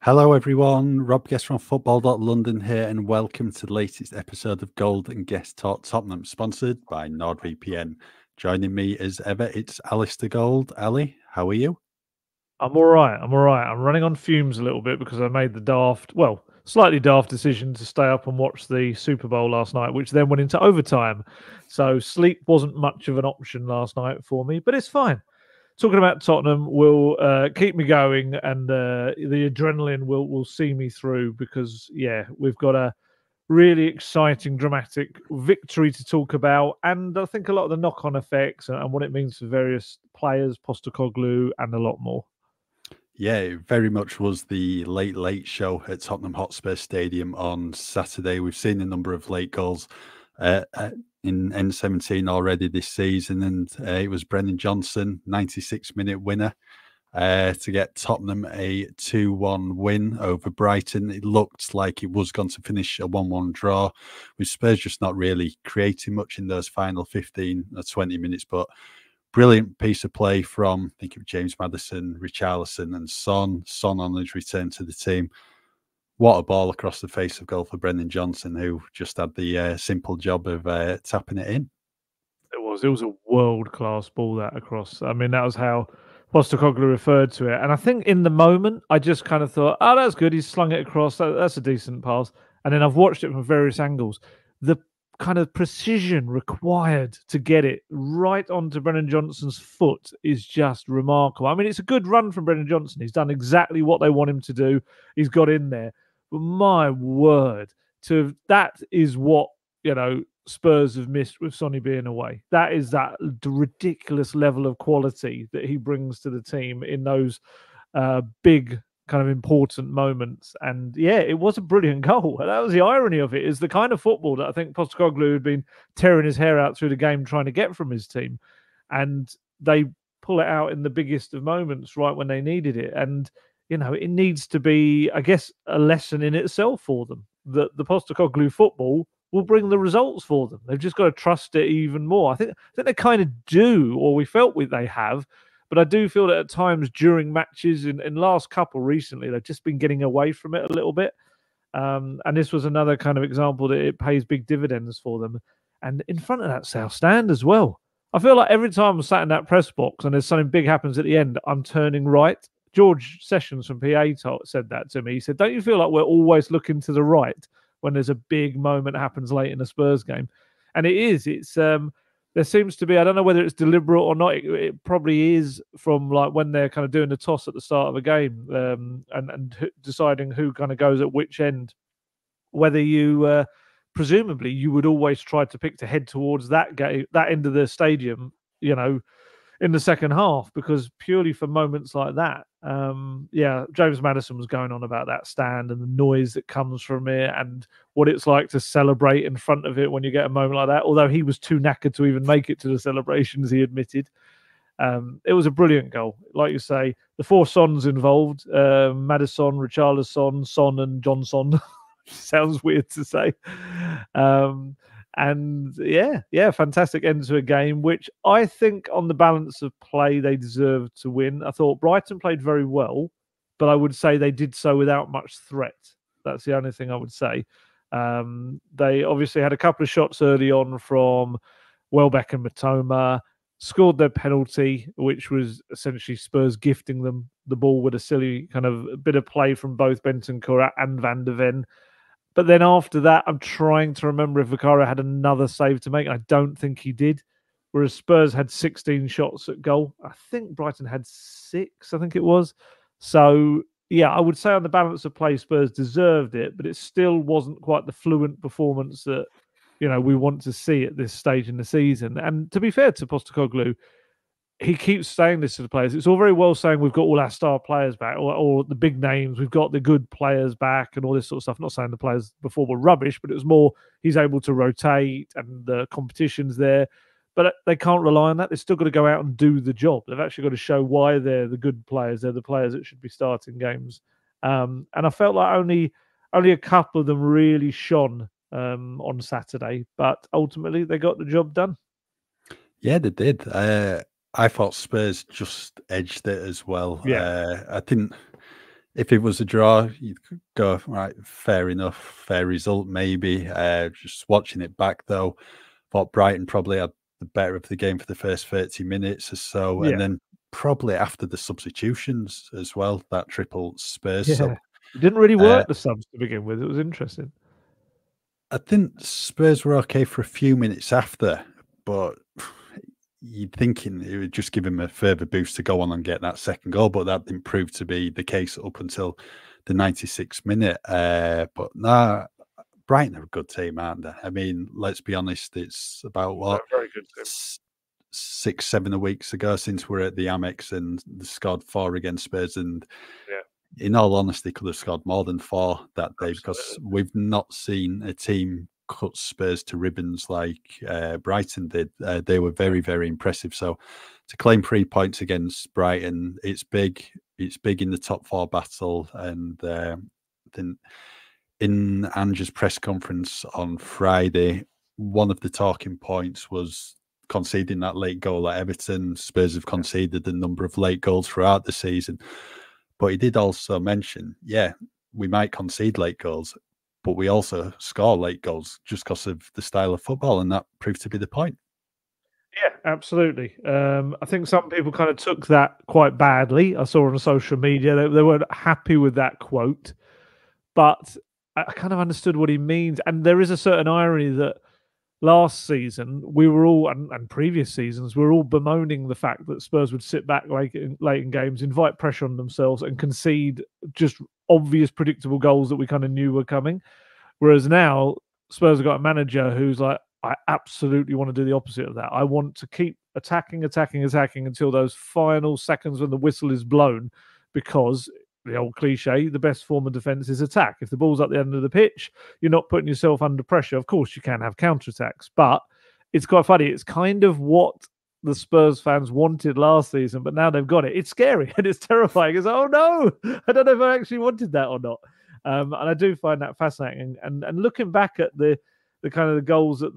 Hello, everyone. Rob Guest from football.london here, and welcome to the latest episode of Gold and Guest Talk Tottenham, sponsored by NordVPN. Joining me as ever, it's Alistair Gold. Ali, how are you? I'm all right. I'm running on fumes a little bit because I made the slightly daft decision to stay up and watch the Super Bowl last night, which then went into overtime. So sleep wasn't much of an option last night for me, but it's fine. Talking about Tottenham will keep me going, and the adrenaline will see me through because, yeah, we've got a really exciting, dramatic victory to talk about, and I think a lot of the knock-on effects and what it means for various players, Postecoglou, and a lot more. Yeah, it very much was the late show at Tottenham Hotspur Stadium on Saturday. We've seen a number of late goals in N17 already this season, and it was Brennan Johnson, 96-minute winner, to get Tottenham a 2-1 win over Brighton. It looked like it was going to finish a 1-1 draw, with Spurs just not really creating much in those final 15 or 20 minutes, but brilliant piece of play from, I think of James Maddison, Richarlison and Son. Son on his return to the team. What a ball across the face of goal for Brennan Johnson, who just had the simple job of tapping it in. It was a world-class ball that across. I mean, that was how Postecoglou referred to it. And I think in the moment, I just kind of thought, oh, that's good. He's slung it across. That's a decent pass. And then I've watched it from various angles. The kind of precision required to get it right onto Brennan Johnson's foot is just remarkable. I mean, it's a good run from Brennan Johnson. He's done exactly what they want him to do. He's got in there. But my word, that is what, Spurs have missed with Sonny being away. That is that ridiculous level of quality that he brings to the team in those big kind of important moments. And yeah, it was a brilliant goal. And that was the irony of it, is the kind of football that I think Postecoglou had been tearing his hair out through the game trying to get from his team. And they pull it out in the biggest of moments right when they needed it. And, it needs to be, I guess, a lesson in itself for them, that the Postecoglou football will bring the results for them. They've just got to trust it even more. I think they kind of do, or we felt they have. But I do feel that at times during matches, in last couple recently, they've just been getting away from it a little bit. And this was another kind of example that it pays big dividends for them. And in front of that South Stand as well. I feel like every time I'm sat in that press box and there's something big happens at the end, I'm turning right. George Sessions from PA said that to me. He said, don't you feel like we're always looking to the right when there's a big moment happens late in a Spurs game? And it is. It's there seems to be, I don't know whether it's deliberate or not. It probably is, from like when they're kind of doing the toss at the start of a game and deciding who kind of goes at which end. Whether you presumably you would always try to pick to head towards that end of the stadium, in the second half, because purely for moments like that, James Maddison was going on about that stand and the noise that comes from it and what it's like to celebrate in front of it when you get a moment like that, although he was too knackered to even make it to the celebrations, he admitted. It was a brilliant goal. Like you say, the four Sons involved, Maddison, Richarlison, Son and Johnson. Sounds weird to say. And fantastic end to a game, which I think on the balance of play, they deserved to win. I thought Brighton played very well, but I would say they did so without much threat. That's the only thing I would say. They obviously had a couple of shots early on from Welbeck and Matoma, scored their penalty, which was essentially Spurs gifting them the ball with a silly kind of bit of play from both Bentancur and Van de Ven. But then after that, I'm trying to remember if Vicario had another save to make. I don't think he did. Whereas Spurs had 16 shots at goal. I think Brighton had 6, I think it was. So, yeah, I would say on the balance of play, Spurs deserved it, but it still wasn't quite the fluent performance that, we want to see at this stage in the season. And to be fair to Postecoglou, he keeps saying this to the players. It's all very well saying we've got all our star players back, or the big names, we've got the good players back and all this sort of stuff. I'm not saying the players before were rubbish, but it was more he's able to rotate and the competition's there. But they can't rely on that. They've still got to go out and do the job. They've actually got to show why they're the good players. They're the players that should be starting games. And I felt like only a couple of them really shone on Saturday, but ultimately they got the job done. Yeah, they did. I thought Spurs just edged it as well. Yeah. I didn't If it was a draw, you'd go, right, fair enough, fair result, maybe. Just watching it back, though, thought Brighton probably had the better of the game for the first 30 minutes or so. Yeah. And then probably after the substitutions as well, that triple Spurs Yeah. sub. It didn't really work, the subs, to begin with. It was interesting. I think Spurs were okay for a few minutes after, but you'd thinking it would just give him a further boost to go on and get that second goal, but that didn't prove to be the case up until the 96th minute. But nah, Brighton are a good team, aren't they? I mean, let's be honest, it's about what, very good team. 6-7 weeks ago since we're at the Amex and scored 4 against Spurs, and in all honesty, could have scored more than 4 that day. Absolutely. Because we've not seen a team cut Spurs to ribbons like Brighton did. They were very, very impressive. So to claim 3 points against Brighton, it's big. It's big in the top 4 battle. And then in Ange's press conference on Friday, one of the talking points was conceding that late goal at Everton. Spurs have conceded a number of late goals throughout the season. But he did also mention, we might concede late goals, but we also score late goals just because of the style of football, and that proved to be the point. Yeah, absolutely. I think some people kind of took that quite badly. I saw on social media they weren't happy with that quote, but I kind of understood what he means. And there is a certain irony that last season we were all, and previous seasons, we were all bemoaning the fact that Spurs would sit back late in games, invite pressure on themselves, and concede just obvious, predictable goals that we kind of knew were coming. Whereas now Spurs have got a manager who's like, I absolutely want to do the opposite of that. I want to keep attacking until those final seconds when the whistle is blown, because the old cliche, the best form of defence is attack. If the ball's at the end of the pitch, you're not putting yourself under pressure. Of course, you can have counterattacks, but it's quite funny. It's kind of what the Spurs fans wanted last season, but now they've got it. It's scary and it's terrifying. It's like, oh no, I don't know if I actually wanted that or not. And I do find that fascinating. And looking back at the kind of the goals that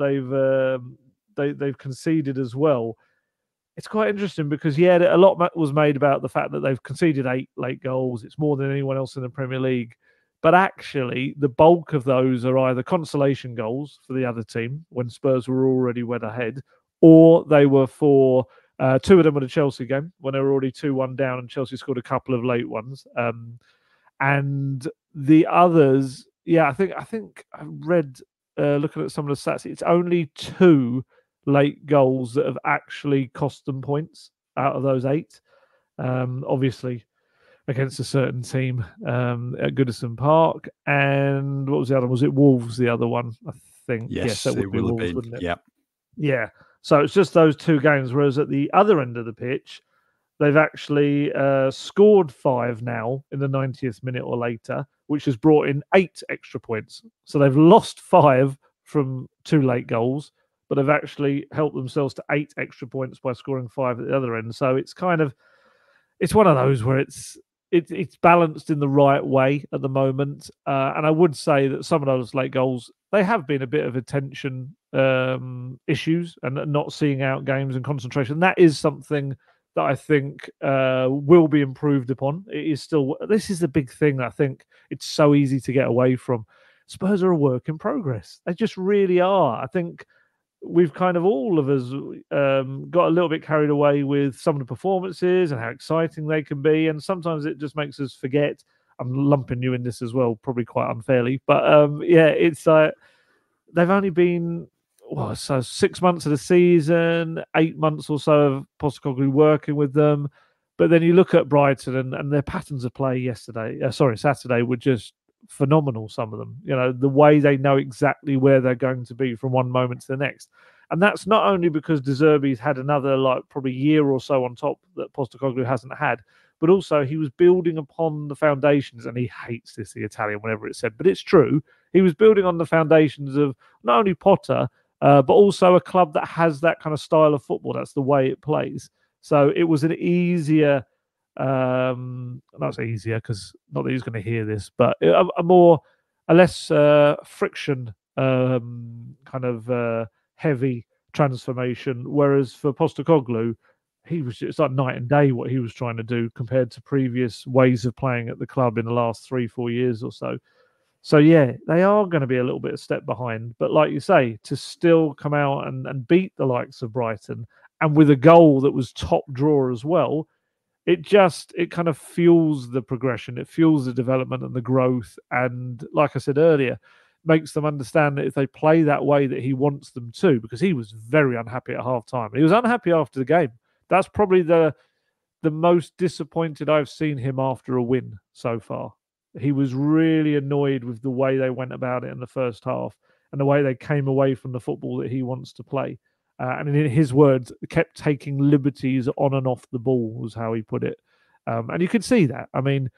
they've conceded as well, it's quite interesting because, a lot was made about the fact that they've conceded 8 late goals. It's more than anyone else in the Premier League. But actually, the bulk of those are either consolation goals for the other team when Spurs were already well ahead, or they were for 2 of them at the Chelsea game when they were already 2-1 down and Chelsea scored a couple of late ones. And the others, I think I read, looking at some of the stats, it's only 2 late goals that have actually cost them points out of those 8. Obviously against a certain team at Goodison Park. And what was the other one? Was it Wolves, the other one? I think. Yes, that would be will Wolves, have been. wouldn't it? Yeah. Yeah. So it's just those 2 games, whereas at the other end of the pitch, they've actually scored 5 now in the 90th minute or later, which has brought in 8 extra points. So they've lost 5 from 2 late goals, but they've actually helped themselves to 8 extra points by scoring 5 at the other end. So it's kind of, it's one of those where it's balanced in the right way at the moment. And I would say that some of those late goals, they have been a bit of attention issues and not seeing out games and concentration. That is something that I think will be improved upon. It is still, this is the big thing. I think it's so easy to get away from. Spurs are a work in progress. They just really are. I think we've kind of, all of us, got a little bit carried away with some of the performances and how exciting they can be. And sometimes it just makes us forget. I'm lumping you in this as well, probably quite unfairly. But it's like they've only been, so 6 months of the season, 8 months or so of Postecoglou working with them. But then you look at Brighton and their patterns of play Saturday were just phenomenal. Some of them, the way they know exactly where they're going to be from one moment to the next. And that's not only because De Zerbi's had another probably year or so on top that Postecoglou hasn't had, but also he was building upon the foundations, and he hates this, the Italian, whenever it's said, but it's true. He was building on the foundations of not only Potter, but also a club that has that kind of style of football. That's the way it plays. So it was an easier, not easier because not that he's going to hear this, but a less friction kind of heavy transformation. Whereas for Postecoglou, it's like night and day what he was trying to do compared to previous ways of playing at the club in the last 3-4 years or so. So yeah, they are going to be a little bit a step behind. But like you say, to still come out and beat the likes of Brighton, and with a goal that was top draw as well, it kind of fuels the progression, it fuels the development and the growth. And like I said earlier, makes them understand that if they play that way that he wants them to, because he was very unhappy at half time. He was unhappy after the game. That's probably the most disappointed I've seen him after a win so far. He was really annoyed with the way they went about it in the first half and the way they came away from the football that he wants to play. And in his words, kept taking liberties on and off the ball, was how he put it. And you could see that. I mean,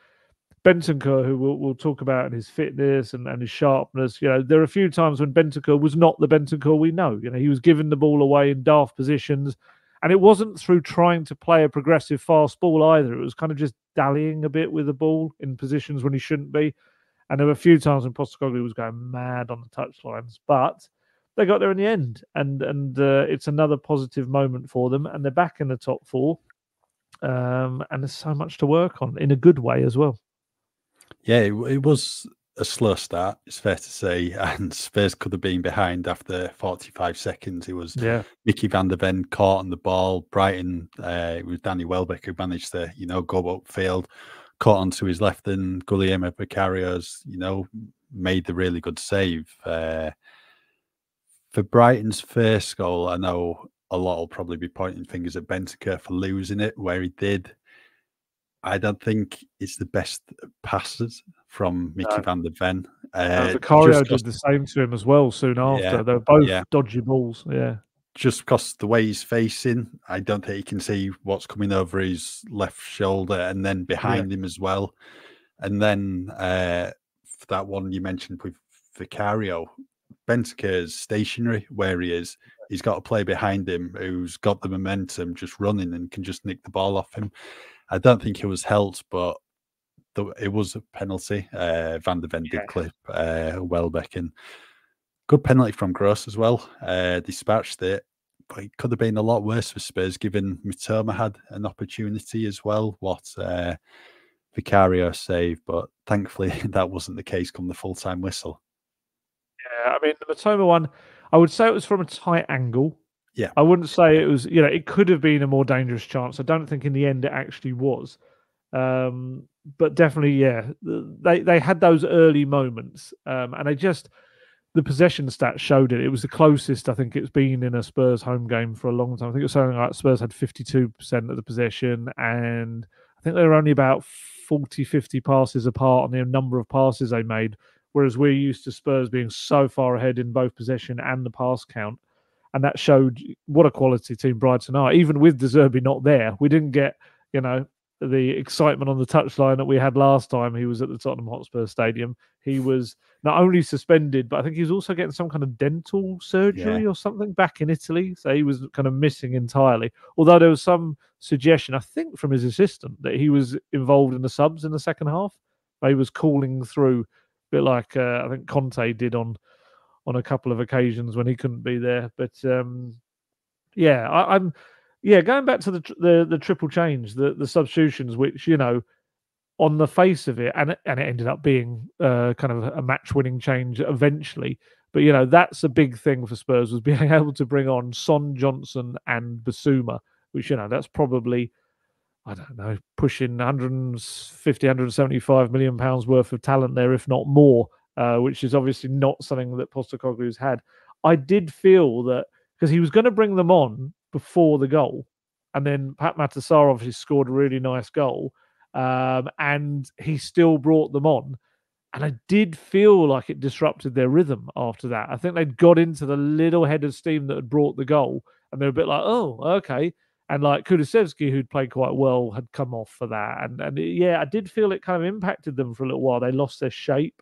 Bentancur, who we'll talk about, and his fitness and his sharpness, there are a few times when Bentancur was not the Bentancur we know. He was giving the ball away in daft positions. And it wasn't through trying to play a progressive fast ball either. It was kind of just dallying a bit with the ball in positions when he shouldn't be. And there were a few times when Postecoglou was going mad on the touchlines. But they got there in the end. And it's another positive moment for them. And they're back in the top four. And there's so much to work on in a good way as well. Yeah, it was a slow start, it's fair to say, and Spurs could have been behind after 45 seconds. It was Mickey van der Ven caught on the ball. Brighton, it was Danny Welbeck who managed to, go upfield, caught onto his left, and Guilherme Vicarios, made the really good save. For Brighton's first goal, I know a lot will probably be pointing fingers at Bentancur for losing it where he did. I don't think it's the best passes from Mickey van der Ven. Vicario did the same to him as well soon after. Yeah, they were both dodgy balls. Yeah. Just because the way he's facing, I don't think he can see what's coming over his left shoulder and then behind him as well. And then for that one you mentioned with Vicario, Bentancur's stationary where he is. He's got a player behind him who's got the momentum, just running and can just nick the ball off him. I don't think it was held, but it was a penalty. Van der Ven did clip Welbeck in. Good penalty from Gross as well. Dispatched it, but it could have been a lot worse for Spurs, given Mitoma had an opportunity as well. What Vicario saved, but thankfully that wasn't the case come the full-time whistle. Yeah, I mean, the Mitoma one, I would say it was from a tight angle. Yeah. I wouldn't say it was, it could have been a more dangerous chance. I don't think in the end it actually was. But definitely, they had those early moments. And the possession stats showed it. It was the closest I think it's been in a Spurs home game for a long time. I think it was something like Spurs had 52% of the possession, and I think they were only about 40, 50 passes apart on the number of passes they made, whereas we're used to Spurs being so far ahead in both possession and the pass count. And that showed what a quality team Brighton are. Even with De Zerbi not there, we didn't get, the excitement on the touchline that we had last time he was at the Tottenham Hotspur Stadium. He was not only suspended, but I think he was also getting some kind of dental surgery or something back in Italy. So he was kind of missing entirely. Although there was some suggestion, I think, from his assistant that he was involved in the subs in the second half. He was calling through, a bit like I think Conte did on a couple of occasions when he couldn't be there. But I'm going back to the triple change, the substitutions, which on the face of it, and it ended up being kind of a match-winning change eventually. But that's a big thing for Spurs, was being able to bring on Son, Johnson, and Basuma, which that's probably, I don't know, pushing 150, 175 million pounds worth of talent there, if not more. Which is obviously not something that Postecoglou's had. I did feel that because he was going to bring them on before the goal, and then Pat Matassar obviously scored a really nice goal, and he still brought them on. And I did feel like it disrupted their rhythm after that. I think they'd got into the little head of steam that had brought the goal, and they were a bit like, oh, okay. And like Kulusevski, who'd played quite well, had come off for that. And I did feel it kind of impacted them for a little while. They lost their shape.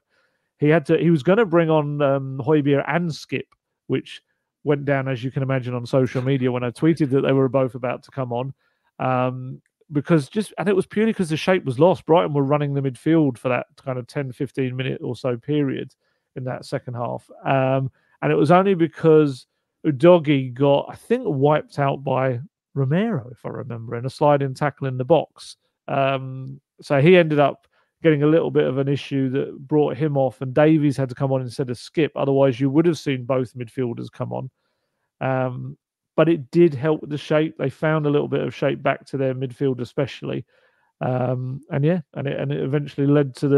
He was going to bring on Højbjerg and Skip, which went down, as you can imagine, on social media when I tweeted that they were both about to come on. And it was purely because the shape was lost. Brighton were running the midfield for that kind of 10, 15 minute or so period in that second half. And it was only because Udogie got, I think, wiped out by Romero, if I remember, in a sliding tackle in the box. So he ended up getting a little bit of an issue that brought him off, and Davies had to come on instead of Skip. Otherwise, you would have seen both midfielders come on. But it did help with the shape. They found a little bit of shape back to their midfield, especially. And it eventually led to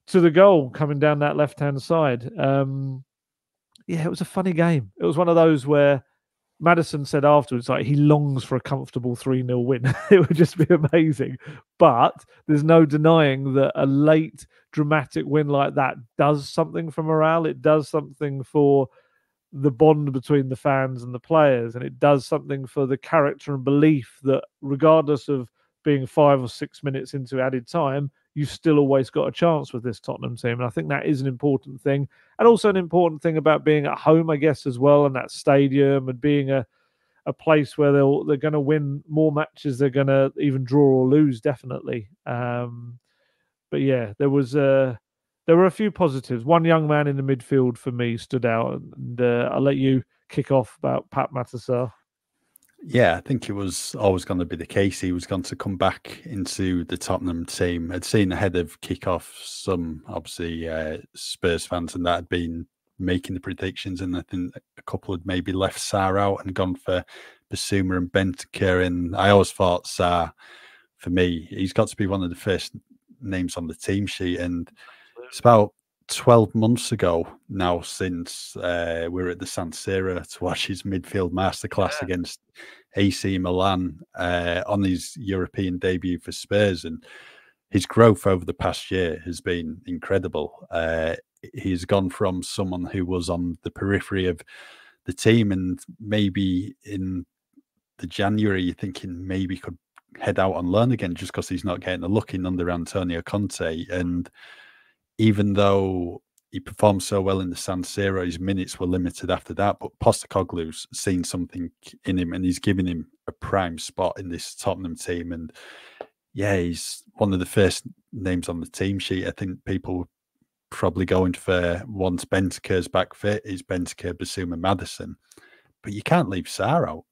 the goal coming down that left-hand side. It was a funny game. It was one of those where Maddison said afterwards, like, he longs for a comfortable 3-0 win. It would just be amazing. But there's no denying that a late dramatic win like that does something for morale. It does something for the bond between the fans and the players, and it does something for the character and belief that regardless of being 5 or 6 minutes into added time, you've still always got a chance with this Tottenham team. And I think that is an important thing. And also an important thing about being at home, I guess, as well, and that stadium, and being a place where they're going to win more matches. They're going to even draw or lose, definitely. But yeah, there were a few positives. One young man in the midfield for me stood out, and I'll let you kick off about Pat Matasar. Yeah, I think it was always going to be the case. He was going to come back into the Tottenham team. I'd seen ahead of kickoff some, obviously, Spurs fans, and that had been making the predictions. And I think a couple had maybe left Sarr out and gone for Basuma and Bentancur. And I always thought Sarr, for me, he's got to be one of the first names on the team sheet. And it's about 12 months ago now since we were at the San Siro to watch his midfield masterclass against AC Milan on his European debut for Spurs, and his growth over the past year has been incredible. He's gone from someone who was on the periphery of the team, and maybe in the January you're thinking maybe could head out on loan again just because he's not getting a look in under Antonio Conte. And even though he performed so well in the San Siro, his minutes were limited after that. But Postecoglou's seen something in him, and he's given him a prime spot in this Tottenham team. And yeah, he's one of the first names on the team sheet. I think people were probably going for, once Bentancur's back fit, is Bentancur, Basuma, Maddison. But you can't leave Sarr out.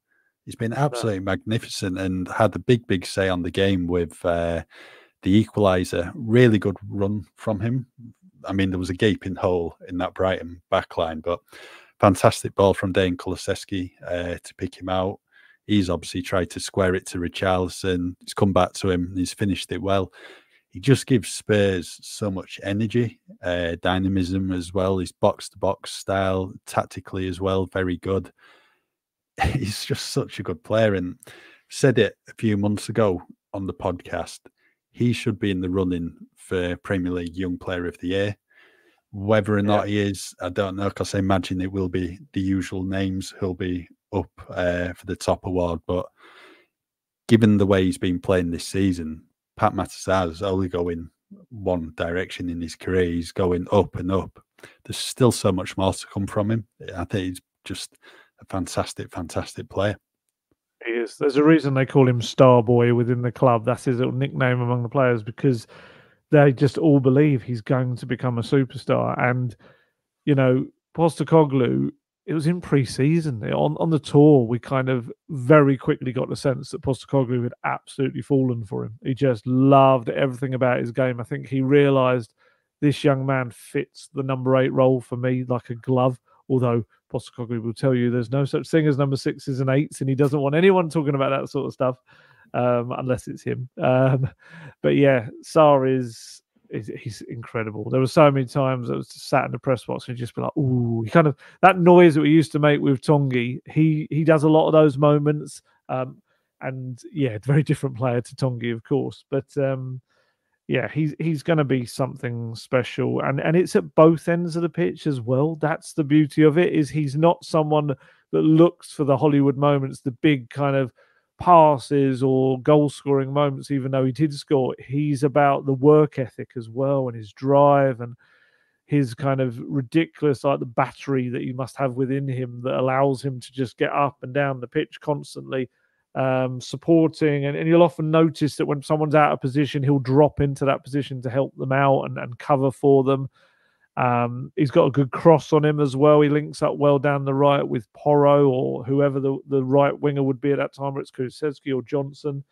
He's been absolutely magnificent and had a big say on the game with the equaliser. Really good run from him. I mean, there was a gaping hole in that Brighton backline, but fantastic ball from Dejan Kulusevski to pick him out. He's obviously tried to square it to Richarlison. He's come back to him and he's finished it well. He just gives Spurs so much energy, dynamism as well. His box-to-box style, tactically as well, very good. He's just such a good player, and said it a few months ago on the podcast. He should be in the running for Premier League Young Player of the Year. Whether or not he is, I don't know, because I imagine it will be the usual names who'll be up for the top award. But given the way he's been playing this season, Pat Matasar is only going one direction in his career. He's going up and up. There's still so much more to come from him. I think he's just a fantastic player. He is. There's a reason they call him Starboy within the club. That's his little nickname among the players, because they just all believe he's going to become a superstar. And, you know, Postecoglou, it was in pre-season. On the tour, we kind of very quickly got the sense that Postecoglou had absolutely fallen for him. He just loved everything about his game. I think he realised this young man fits the number 8 role for me like a glove, although Postecoglou will tell you there's no such thing as number 6s and 8s, and he doesn't want anyone talking about that sort of stuff unless it's him. But yeah, Sarr he's incredible. There were so many times I was just sat in the press box and just be like, ooh, he kind of, that noise that we used to make with Tongi, he does a lot of those moments. And yeah, very different player to Tongi, of course. But yeah, he's going to be something special, and it's at both ends of the pitch as well. That's the beauty of it, is he's not someone that looks for the Hollywood moments, the big kind of passes or goal scoring moments, even though he did score. He's about the work ethic as well, and his drive and his kind of ridiculous, like the battery that he must have within him that allows him to just get up and down the pitch constantly. Supporting, and you'll often notice that when someone's out of position, he'll drop into that position to help them out and cover for them. He's got a good cross on him as well. He links up well down the right with Porro or whoever the right winger would be at that time, whether it's Kulusevski or Johnson.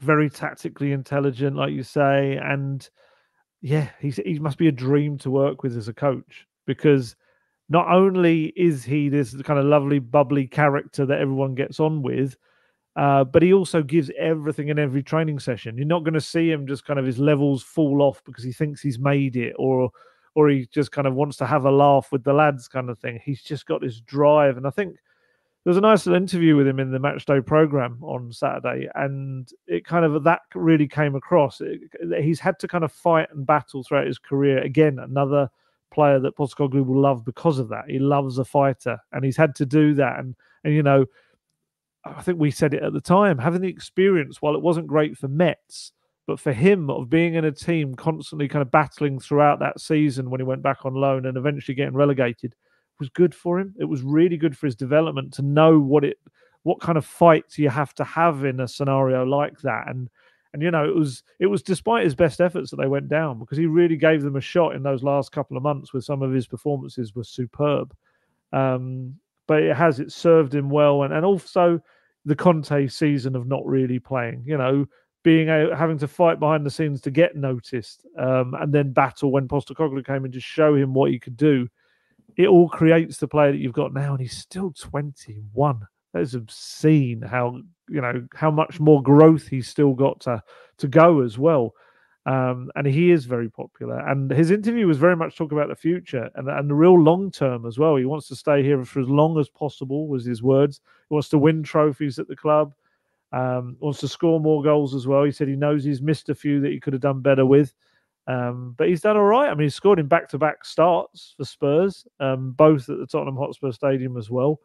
Very tactically intelligent, like you say, and yeah, he must be a dream to work with as a coach, because not only is he this kind of lovely, bubbly character that everyone gets on with, but he also gives everything in every training session. You're not going to see him just kind of his levels fall off because he thinks he's made it, or he just kind of wants to have a laugh with the lads kind of thing. He's just got this drive. And I think there was a nice little interview with him in the matchday program on Saturday, and it kind of that really came across. He's had to kind of fight and battle throughout his career. Again, another player that Postecoglou will love because of that. He loves a fighter, and he's had to do that. And you know, I think we said it at the time, having the experience, while it wasn't great for Metz, but for him of being in a team constantly kind of battling throughout that season when he went back on loan and eventually getting relegated, was good for him. It was really good for his development to know what kind of fights you have to have in a scenario like that. And you know, it was despite his best efforts that they went down, because he really gave them a shot in those last couple of months with some of his performances were superb. But it served him well, and also the Conte season of not really playing, you know, having to fight behind the scenes to get noticed, and then battle when Postecoglou came and just show him what he could do. It all creates the player that you've got now, and he's still 21. That is obscene how much more growth he's still got to go as well. And he is very popular. And his interview was very much talking about the future and the real long term as well. He wants to stay here for as long as possible, was his words. He wants to win trophies at the club, wants to score more goals as well. He said he knows he's missed a few that he could have done better with. But he's done all right. I mean, he's scored in back-to-back starts for Spurs, both at the Tottenham Hotspur Stadium as well.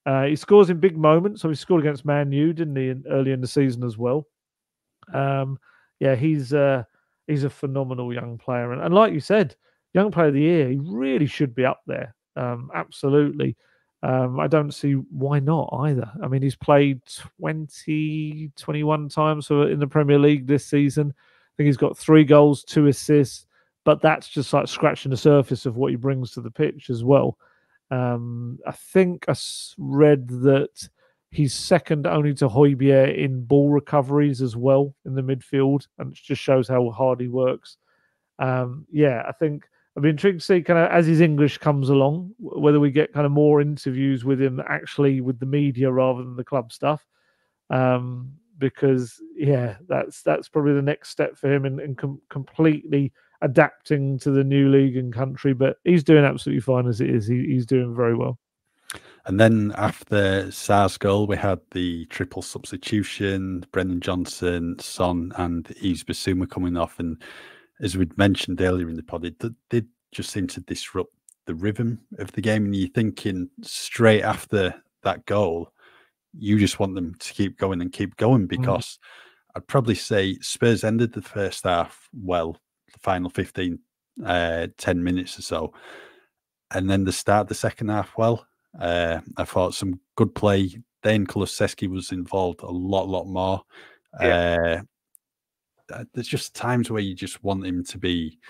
He scores in big moments. So he scored against Man U, didn't he, early in the season as well. Yeah, he's a phenomenal young player. And like you said, young player of the year, he really should be up there. Absolutely. I don't see why not either. I mean, he's played 21 times in the Premier League this season. I think he's got 3 goals, 2 assists, but that's just like scratching the surface of what he brings to the pitch as well. I think I read that he's second only to Højbjerg in ball recoveries as well in the midfield, and it just shows how hard he works. Yeah, I think I'd be intrigued to see kind of as his English comes along, whether we get kind of more interviews with him actually with the media rather than the club stuff. Because yeah, that's probably the next step for him in completely adapting to the new league and country. But he's doing absolutely fine as it is. He's doing very well. And then after Sarr's goal, we had the triple substitution: Brennan Johnson, Son, and Yves Bissouma coming off. And as we'd mentioned earlier in the pod, it did just seem to disrupt the rhythm of the game. And you're thinking straight after that goal, you just want them to keep going because I'd probably say Spurs ended the first half well, the final 10 minutes or so. And then the start of the second half, well, I thought some good play. Then Kulusevski was involved a lot more. Yeah. There's just times where you just want him to be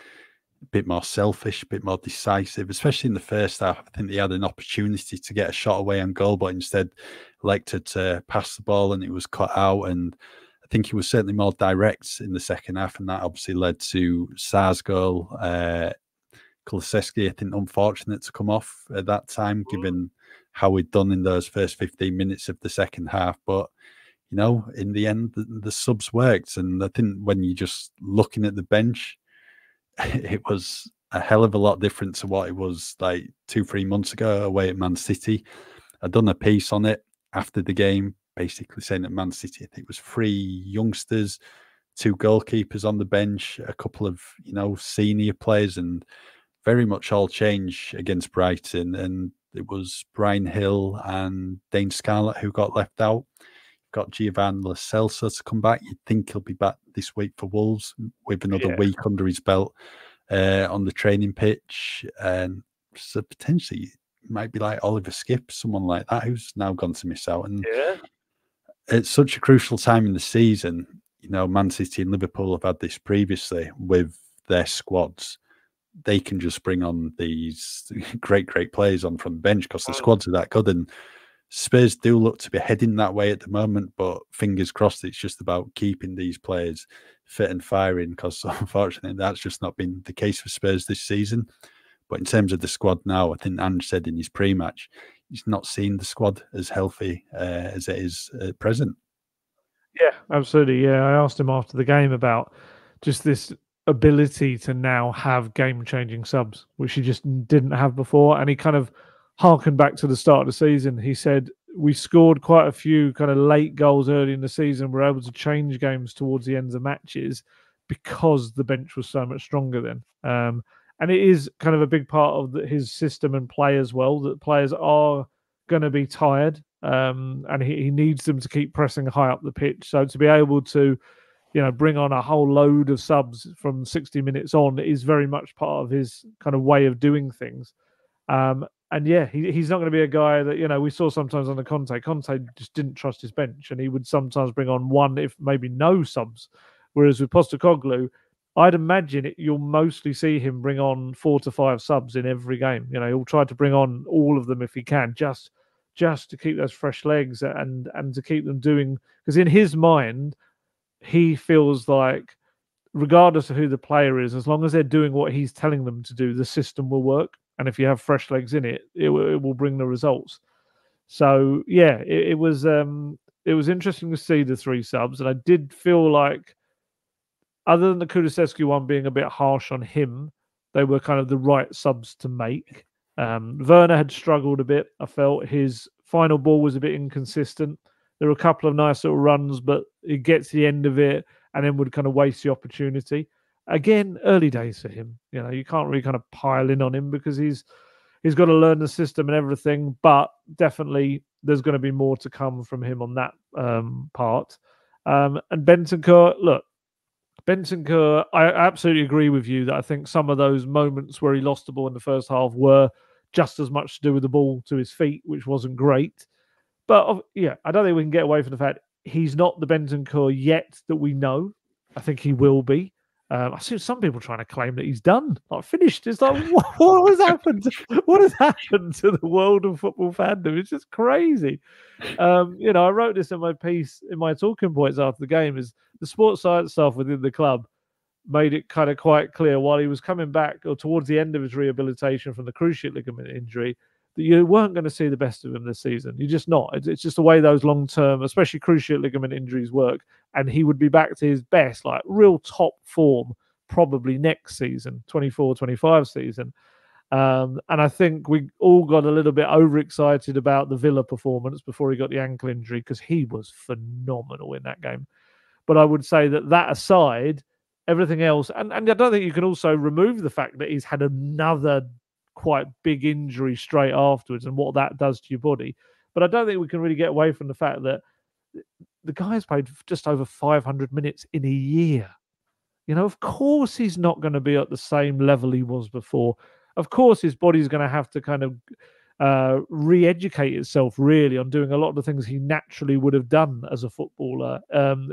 a bit more selfish, a bit more decisive, especially in the first half. I think they had an opportunity to get a shot away on goal, but instead elected to pass the ball and it was cut out. And I think he was certainly more direct in the second half, and that obviously led to Sarr's goal. Kulusevski, I think, unfortunate to come off at that time, given how we'd done in those first 15 minutes of the second half. But, you know, in the end, the subs worked. And I think when you're just looking at the bench, it was a hell of a lot different to what it was like 2-3 months ago away at Man City. I'd done a piece on it after the game, basically saying that Man City, I think it was 3 youngsters, 2 goalkeepers on the bench, a couple of, you know, senior players, and very much all change against Brighton. And it was Brian Hill and Dane Scarlett who got left out. Got Giovanni Lo Celso to come back. You'd think he'll be back this week for Wolves with another week under his belt on the training pitch. And so potentially it might be like Oliver Skip, someone like that, who's now gone to miss out. And it's such a crucial time in the season. You know, Man City and Liverpool have had this previously with their squads. they can just bring on these great players on from the bench because the squads are that good. And Spurs do look to be heading that way at the moment, but fingers crossed it's just about keeping these players fit and firing, because unfortunately that's just not been the case for Spurs this season. But in terms of the squad now, I think Ange said in his pre-match he's not seen the squad as healthy as it is at present. Yeah, absolutely. Yeah, I asked him after the game about just this ability to now have game-changing subs, which he just didn't have before. And he kind of harkened back to the start of the season. He said, we scored quite a few kind of late goals early in the season. We're able to change games towards the ends of matches because the bench was so much stronger then. And it is kind of a big part of his system and play as well, that players are going to be tired. And he needs them to keep pressing high up the pitch. So to be able to, bring on a whole load of subs from 60 minutes on is very much part of his kind of way of doing things. And yeah, he's not going to be a guy that, we saw sometimes on the Conte. Conte just didn't trust his bench, and he would sometimes bring on one, if maybe no subs. Whereas with Postecoglou, I'd imagine you'll mostly see him bring on 4 to 5 subs in every game. He'll try to bring on all of them if he can, just to keep those fresh legs and to keep them doing, because in his mind, he feels like regardless of who the player is, as long as they're doing what he's telling them to do, the system will work. And if you have fresh legs in it, it will bring the results. So yeah, it was interesting to see the 3 subs, and I did feel like, other than the Kulusevski one being a bit harsh on him, they were kind of the right subs to make. Werner had struggled a bit. I felt his final ball was a bit inconsistent. There were a couple of nice little runs, but he gets the end of it and then would kind of waste the opportunity. Again, early days for him. You can't really kind of pile in on him because he's got to learn the system and everything. But definitely, there's going to be more to come from him on that part. And Bentancur, look. Bentancur, I absolutely agree with you that I think some of those moments where he lost the ball in the first half were just as much to do with the ball to his feet, which wasn't great. But yeah, I don't think we can get away from the fact he's not the Bentancur yet that we know. I think he will be. I see some people trying to claim that he's done, like finished. It's like, what has happened? What has happened to the world of football fandom? It's just crazy. I wrote this in my piece, in my talking points after the game, is the sports science staff within the club made it kind of quite clear while he was coming back or towards the end of his rehabilitation from the cruciate ligament injury that you weren't going to see the best of him this season. You're just not. It's just the way those long-term, especially cruciate ligament injuries work. And he would be back to his best, like real top form, probably next season, 24-25 season. And I think we all got a little bit overexcited about the Villa performance before he got the ankle injury, because he was phenomenal in that game. But I would say that aside, everything else, and I don't think you can also remove the fact that he's had another quite big injury straight afterwards and what that does to your body. But I don't think we can really get away from the fact that the guy's played just over 500 minutes in a year. Of course he's not going to be at the same level he was before. Of course his body's going to have to kind of re-educate itself really on doing a lot of the things he naturally would have done as a footballer.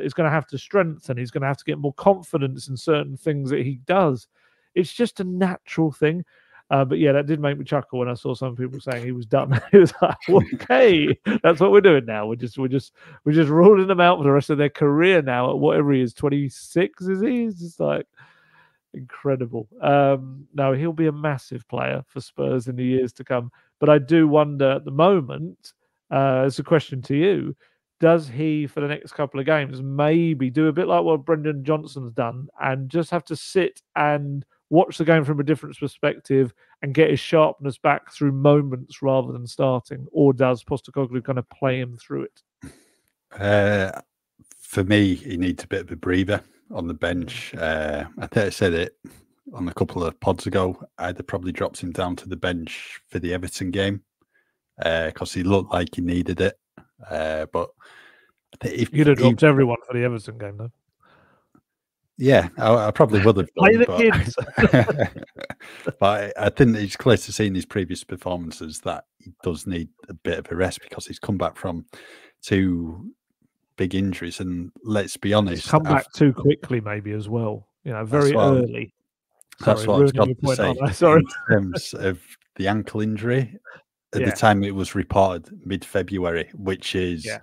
He's going to have to strengthen. He's going to have to get more confidence in certain things that he does. It's just a natural thing. But yeah, that did make me chuckle when I saw some people saying he was done. It was like, okay, that's what we're doing now. We're just ruling them out for the rest of their career now at whatever he is, 26, is he? It's just like incredible. No, he'll be a massive player for Spurs in the years to come. But I do wonder at the moment, as a question to you, does he, for the next couple of games, maybe do a bit like what Brennan Johnson's done and just have to sit and watch the game from a different perspective and get his sharpness back through moments rather than starting? Or does Postecoglou kind of play him through it? For me, he needs a bit of a breather on the bench. I think I said it on a couple of pods ago. I'd have probably dropped him down to the bench for the Everton game because he looked like he needed it. But if you'd have dropped everyone for the Everton game, though. Yeah, I probably would have done. Play the kids. But I think it's clear to see in his previous performances that he does need a bit of a rest because he's come back from 2 big injuries. And let's be honest, he's come back too quickly, maybe as well. Very early. That's Sorry, what I was ruining going your to point, aren't say. I? Sorry. In terms of the ankle injury, at the Yeah, time it was reported mid-February, which is yeah,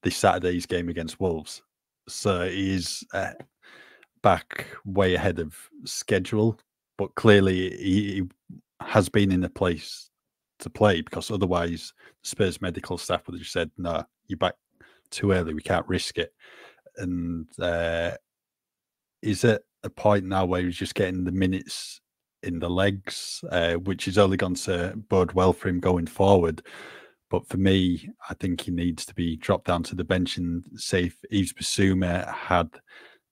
this Saturday's game against Wolves. So he's back way ahead of schedule, but clearly he has been in a place to play, because otherwise Spurs medical staff would have said, no, you're back too early, we can't risk it. And he's at a point now where he's just getting the minutes in the legs, which is only going to bode well for him going forward. But for me, I think he needs to be dropped down to the bench, and say if Yves Bissouma had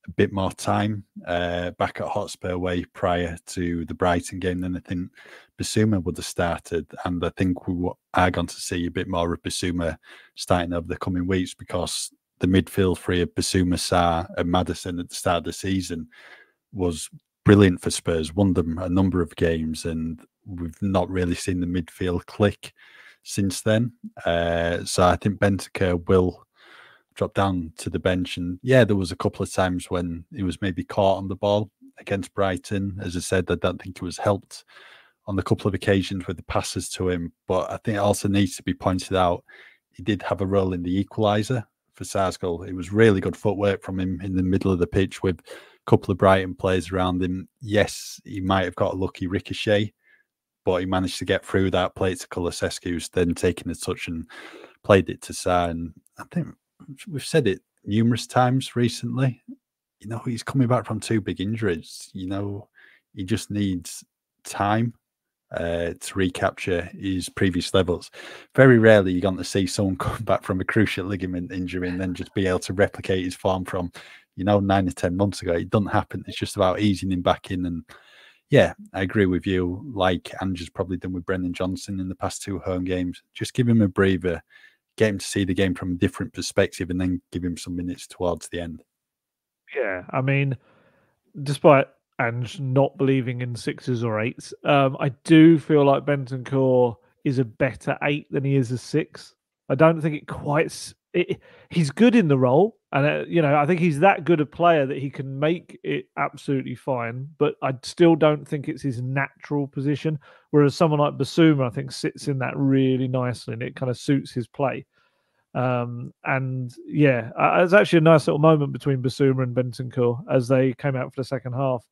a bit more time back at Hotspur Way prior to the Brighton game, then I think Bissouma would have started. And I think we are going to see a bit more of Bissouma starting over the coming weeks, because the midfield three of Bissouma, Sarr and Maddison at the start of the season was brilliant for Spurs, won them a number of games, and we've not really seen the midfield click since then. So I think Bentancur will drop down to the bench. And yeah, there was a couple of times when he was maybe caught on the ball against Brighton. As I said, I don't think it was helped on a couple of occasions with the passes to him. But I think it also needs to be pointed out, he did have a role in the equaliser for Sarr's goal. It was really good footwork from him in the middle of the pitch with a couple of Brighton players around him. Yes, he might have got a lucky ricochet, but he managed to get through that, play it to Kulusevski, who's then taken a touch and played it to Sarr. And I think we've said it numerous times recently, you know, he's coming back from two big injuries. You know, he just needs time to recapture his previous levels. Very rarely you're going to see someone come back from a cruciate ligament injury and then just be able to replicate his form from, 9 or 10 months ago. It doesn't happen. It's just about easing him back in. And yeah, I agree with you. Like Andrew's probably done with Brennan Johnson in the past two home games. Just give him a breather, get him to see the game from a different perspective, and then give him some minutes towards the end. yeah. I mean, despite Ange not believing in sixes or eights, I do feel like Bentancur is a better eight than he is a six. I don't think it quite. He's good in the role, and I think he's that good a player that he can make it absolutely fine. But I still don't think it's his natural position. Whereas someone like Basuma, I think, sits in that really nicely, and it kind of suits his play. And yeah, it was actually a nice little moment between Basuma and Bentancur as they came out for the second half.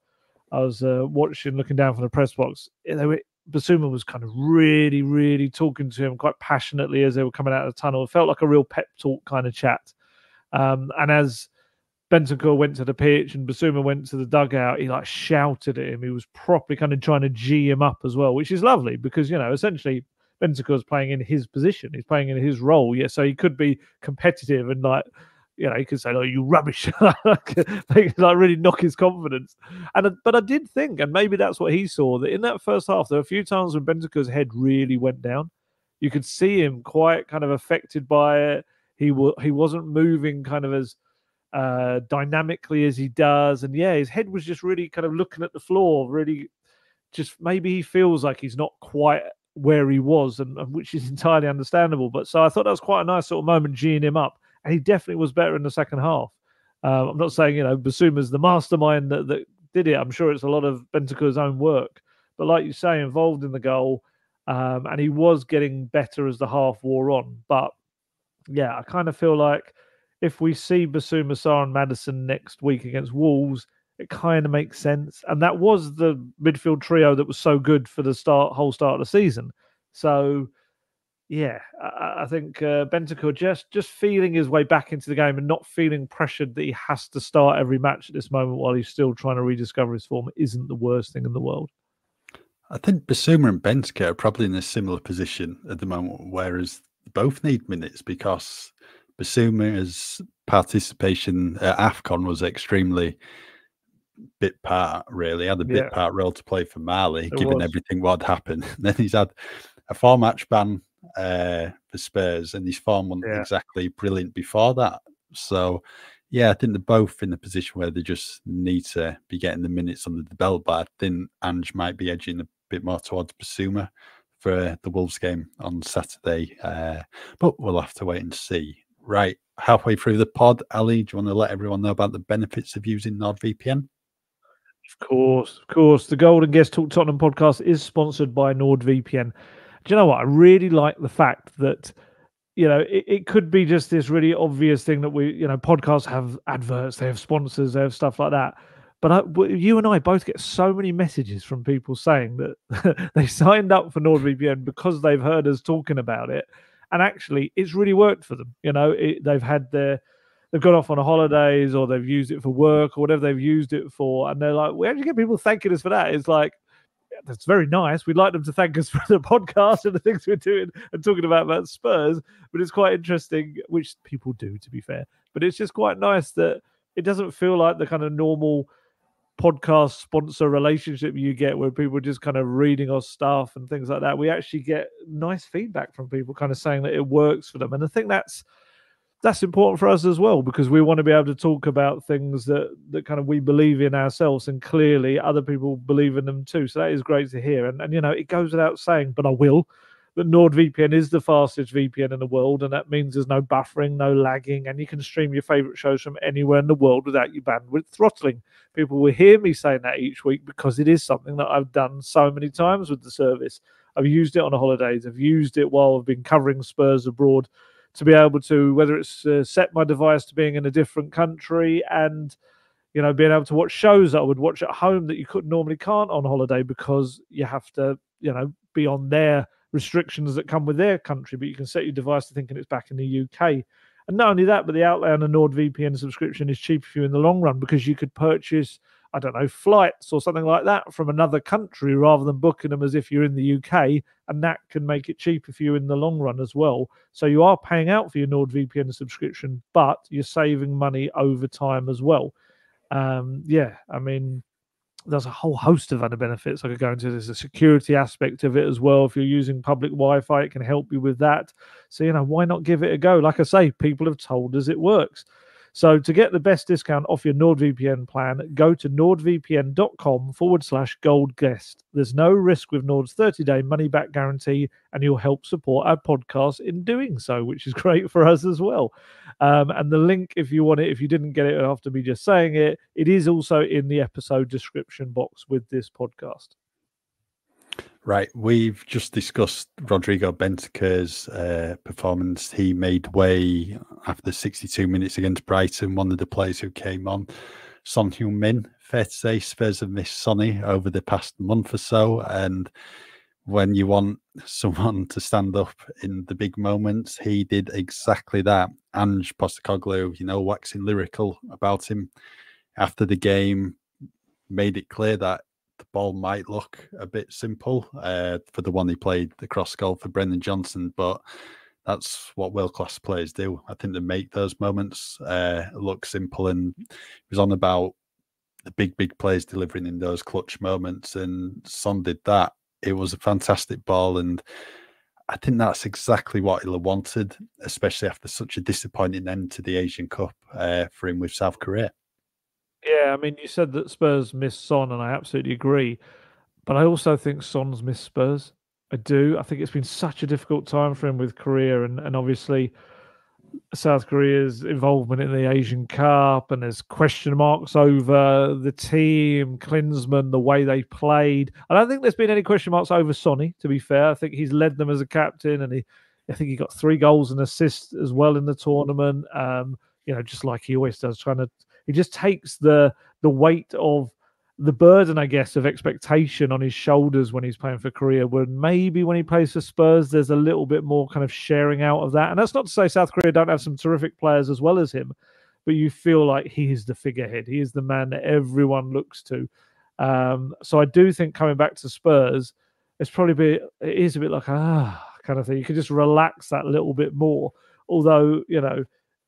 I was looking down from the press box. Basuma was kind of really, really talking to him quite passionately as they were coming out of the tunnel. It felt like a real pep talk kind of chat. And as Bentancur went to the pitch and Basuma went to the dugout, he like shouted at him. He was properly kind of trying to G him up as well, which is lovely because, essentially Bentancur is playing in his position. He's playing in his role. Yeah, so he could be competitive and he could say, "Oh, you rubbish," like really knock his confidence. But I did think, and maybe that's what he saw, that in that first half, there were a few times when Bentancur's head really went down. You could see him quite kind of affected by it. He wasn't moving kind of as dynamically as he does, and yeah, his head was just really kind of looking at the floor. Really, just maybe he feels like he's not quite where he was, and which is entirely understandable. But so I thought that was quite a nice sort of moment, geeing him up. And he definitely was better in the second half. I'm not saying, Basuma's the mastermind that did it. I'm sure it's a lot of Bentancur's own work. But like you say, involved in the goal. And he was getting better as the half wore on. But yeah, I kind of feel like if we see Basuma, Sarr and Maddison next week against Wolves, it kind of makes sense. And that was the midfield trio that was so good for the whole start of the season. So yeah, I think Bentancur just feeling his way back into the game and not feeling pressured that he has to start every match at this moment while he's still trying to rediscover his form isn't the worst thing in the world. I think Basuma and Bentancur are probably in a similar position at the moment, whereas both need minutes, because Basuma's participation at AFCON was extremely bit part, really. He had a bit part role to play for Mali, given everything what had happened. Then he's had a 4-match ban for Spurs, and his form wasn't exactly brilliant before that. So yeah, I think they're both in a position where they just need to be getting the minutes under the belt. But I think Ange might be edging a bit more towards Basuma for the Wolves game on Saturday. But we'll have to wait and see. Right, halfway through the pod, Ali, do you want to let everyone know about the benefits of using NordVPN? Of course, of course. The Golden Guest Talk Tottenham podcast is sponsored by NordVPN. Do you know what? I really like the fact that, it could be just this really obvious thing that podcasts have adverts, they have sponsors, they have stuff like that. But you and I both get so many messages from people saying that they signed up for NordVPN because they've heard us talking about it. And actually, it's really worked for them. They've gone off on a holidays or they've used it for work or whatever they've used it for. And they're like, we actually get people thanking us for that. It's like, that's very nice. We'd like them to thank us for the podcast and the things we're doing and talking about Spurs. But it's quite interesting, which people do, to be fair. But it's just quite nice that it doesn't feel like the kind of normal podcast sponsor relationship you get where people are just kind of reading our stuff and things like that. We actually get nice feedback from people kind of saying that it works for them. And I think that's important for us as well, because we want to be able to talk about things that kind of we believe in ourselves, and clearly other people believe in them too. So that is great to hear. And it goes without saying, but I will, that NordVPN is the fastest VPN in the world, and that means there's no buffering, no lagging, and you can stream your favorite shows from anywhere in the world without your bandwidth throttling. People will hear me saying that each week because it is something that I've done so many times with the service. I've used it on the holidays. I've used it while I've been covering Spurs abroad, to be able to, whether it's set my device to being in a different country and, being able to watch shows that I would watch at home that you can't on holiday because you have to, be on their restrictions that come with their country, but you can set your device to thinking it's back in the UK. And not only that, but the outlay on a NordVPN subscription is cheaper for you in the long run because you could purchase, I don't know, flights or something like that from another country rather than booking them as if you're in the UK, and that can make it cheaper for you in the long run as well. So you are paying out for your NordVPN subscription, but you're saving money over time as well. There's a whole host of other benefits I could go into. There's a security aspect of it as well. If you're using public Wi-Fi, it can help you with that. So, why not give it a go? Like I say, people have told us it works. So to get the best discount off your NordVPN plan, go to nordvpn.com/goldguest. There's no risk with Nord's 30-day money-back guarantee, and you'll help support our podcast in doing so, which is great for us as well. And the link, if you want it, if you didn't get it after me just saying it, it is also in the episode description box with this podcast. Right, we've just discussed Rodrigo Bentancur's performance. He made way after 62 minutes against Brighton, one of the players who came on. Son Heung-min, fair to say, Spurs have missed Sonny over the past month or so, and when you want someone to stand up in the big moments, he did exactly that. Ange Postecoglou, waxing lyrical about him after the game, made it clear that the ball might look a bit simple for the one he played the cross goal for Brennan Johnson, but that's what world-class players do. I think they make those moments look simple, and it was on about the big players delivering in those clutch moments, and Son did that. It was a fantastic ball, and I think that's exactly what he'll have wanted, especially after such a disappointing end to the Asian Cup for him with South Korea. Yeah, I mean, you said that Spurs missed Son, and I absolutely agree. But I also think Son's missed Spurs. I do. I think it's been such a difficult time for him with Korea, and obviously South Korea's involvement in the Asian Cup, and there's question marks over the team, Klinsmann, the way they played. I don't think there's been any question marks over Sonny, to be fair. I think he's led them as a captain, and I think he got 3 goals and assists as well in the tournament. Just like he always does, he just takes the weight of the burden, I guess, of expectation on his shoulders when he's playing for Korea, when maybe when he plays for Spurs, there's a little bit more kind of sharing out of that. And that's not to say South Korea don't have some terrific players as well as him, but you feel like he is the figurehead. He is the man that everyone looks to. So I do think coming back to Spurs, it is a bit like, kind of thing. You can just relax that little bit more. Although,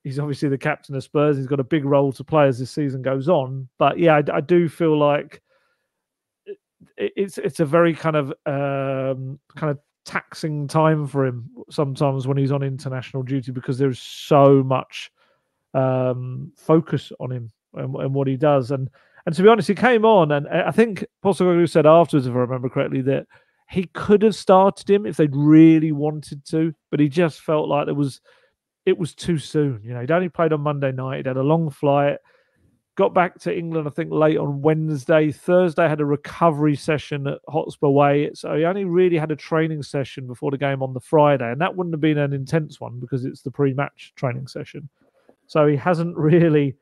he's obviously the captain of Spurs. He's got a big role to play as this season goes on. But yeah, I do feel like it's a very kind of taxing time for him sometimes when he's on international duty, because there's so much focus on him and what he does. And to be honest, he came on, and I think Postecoglou said afterwards, if I remember correctly, that he could have started him if they'd really wanted to, but he just felt like it was too soon. He'd only played on Monday night. He'd had a long flight. got back to England, I think, late on Wednesday. Thursday had a recovery session at Hotspur Way. So he only really had a training session before the game on the Friday. And that wouldn't have been an intense one because it's the pre-match training session. So he hasn't really,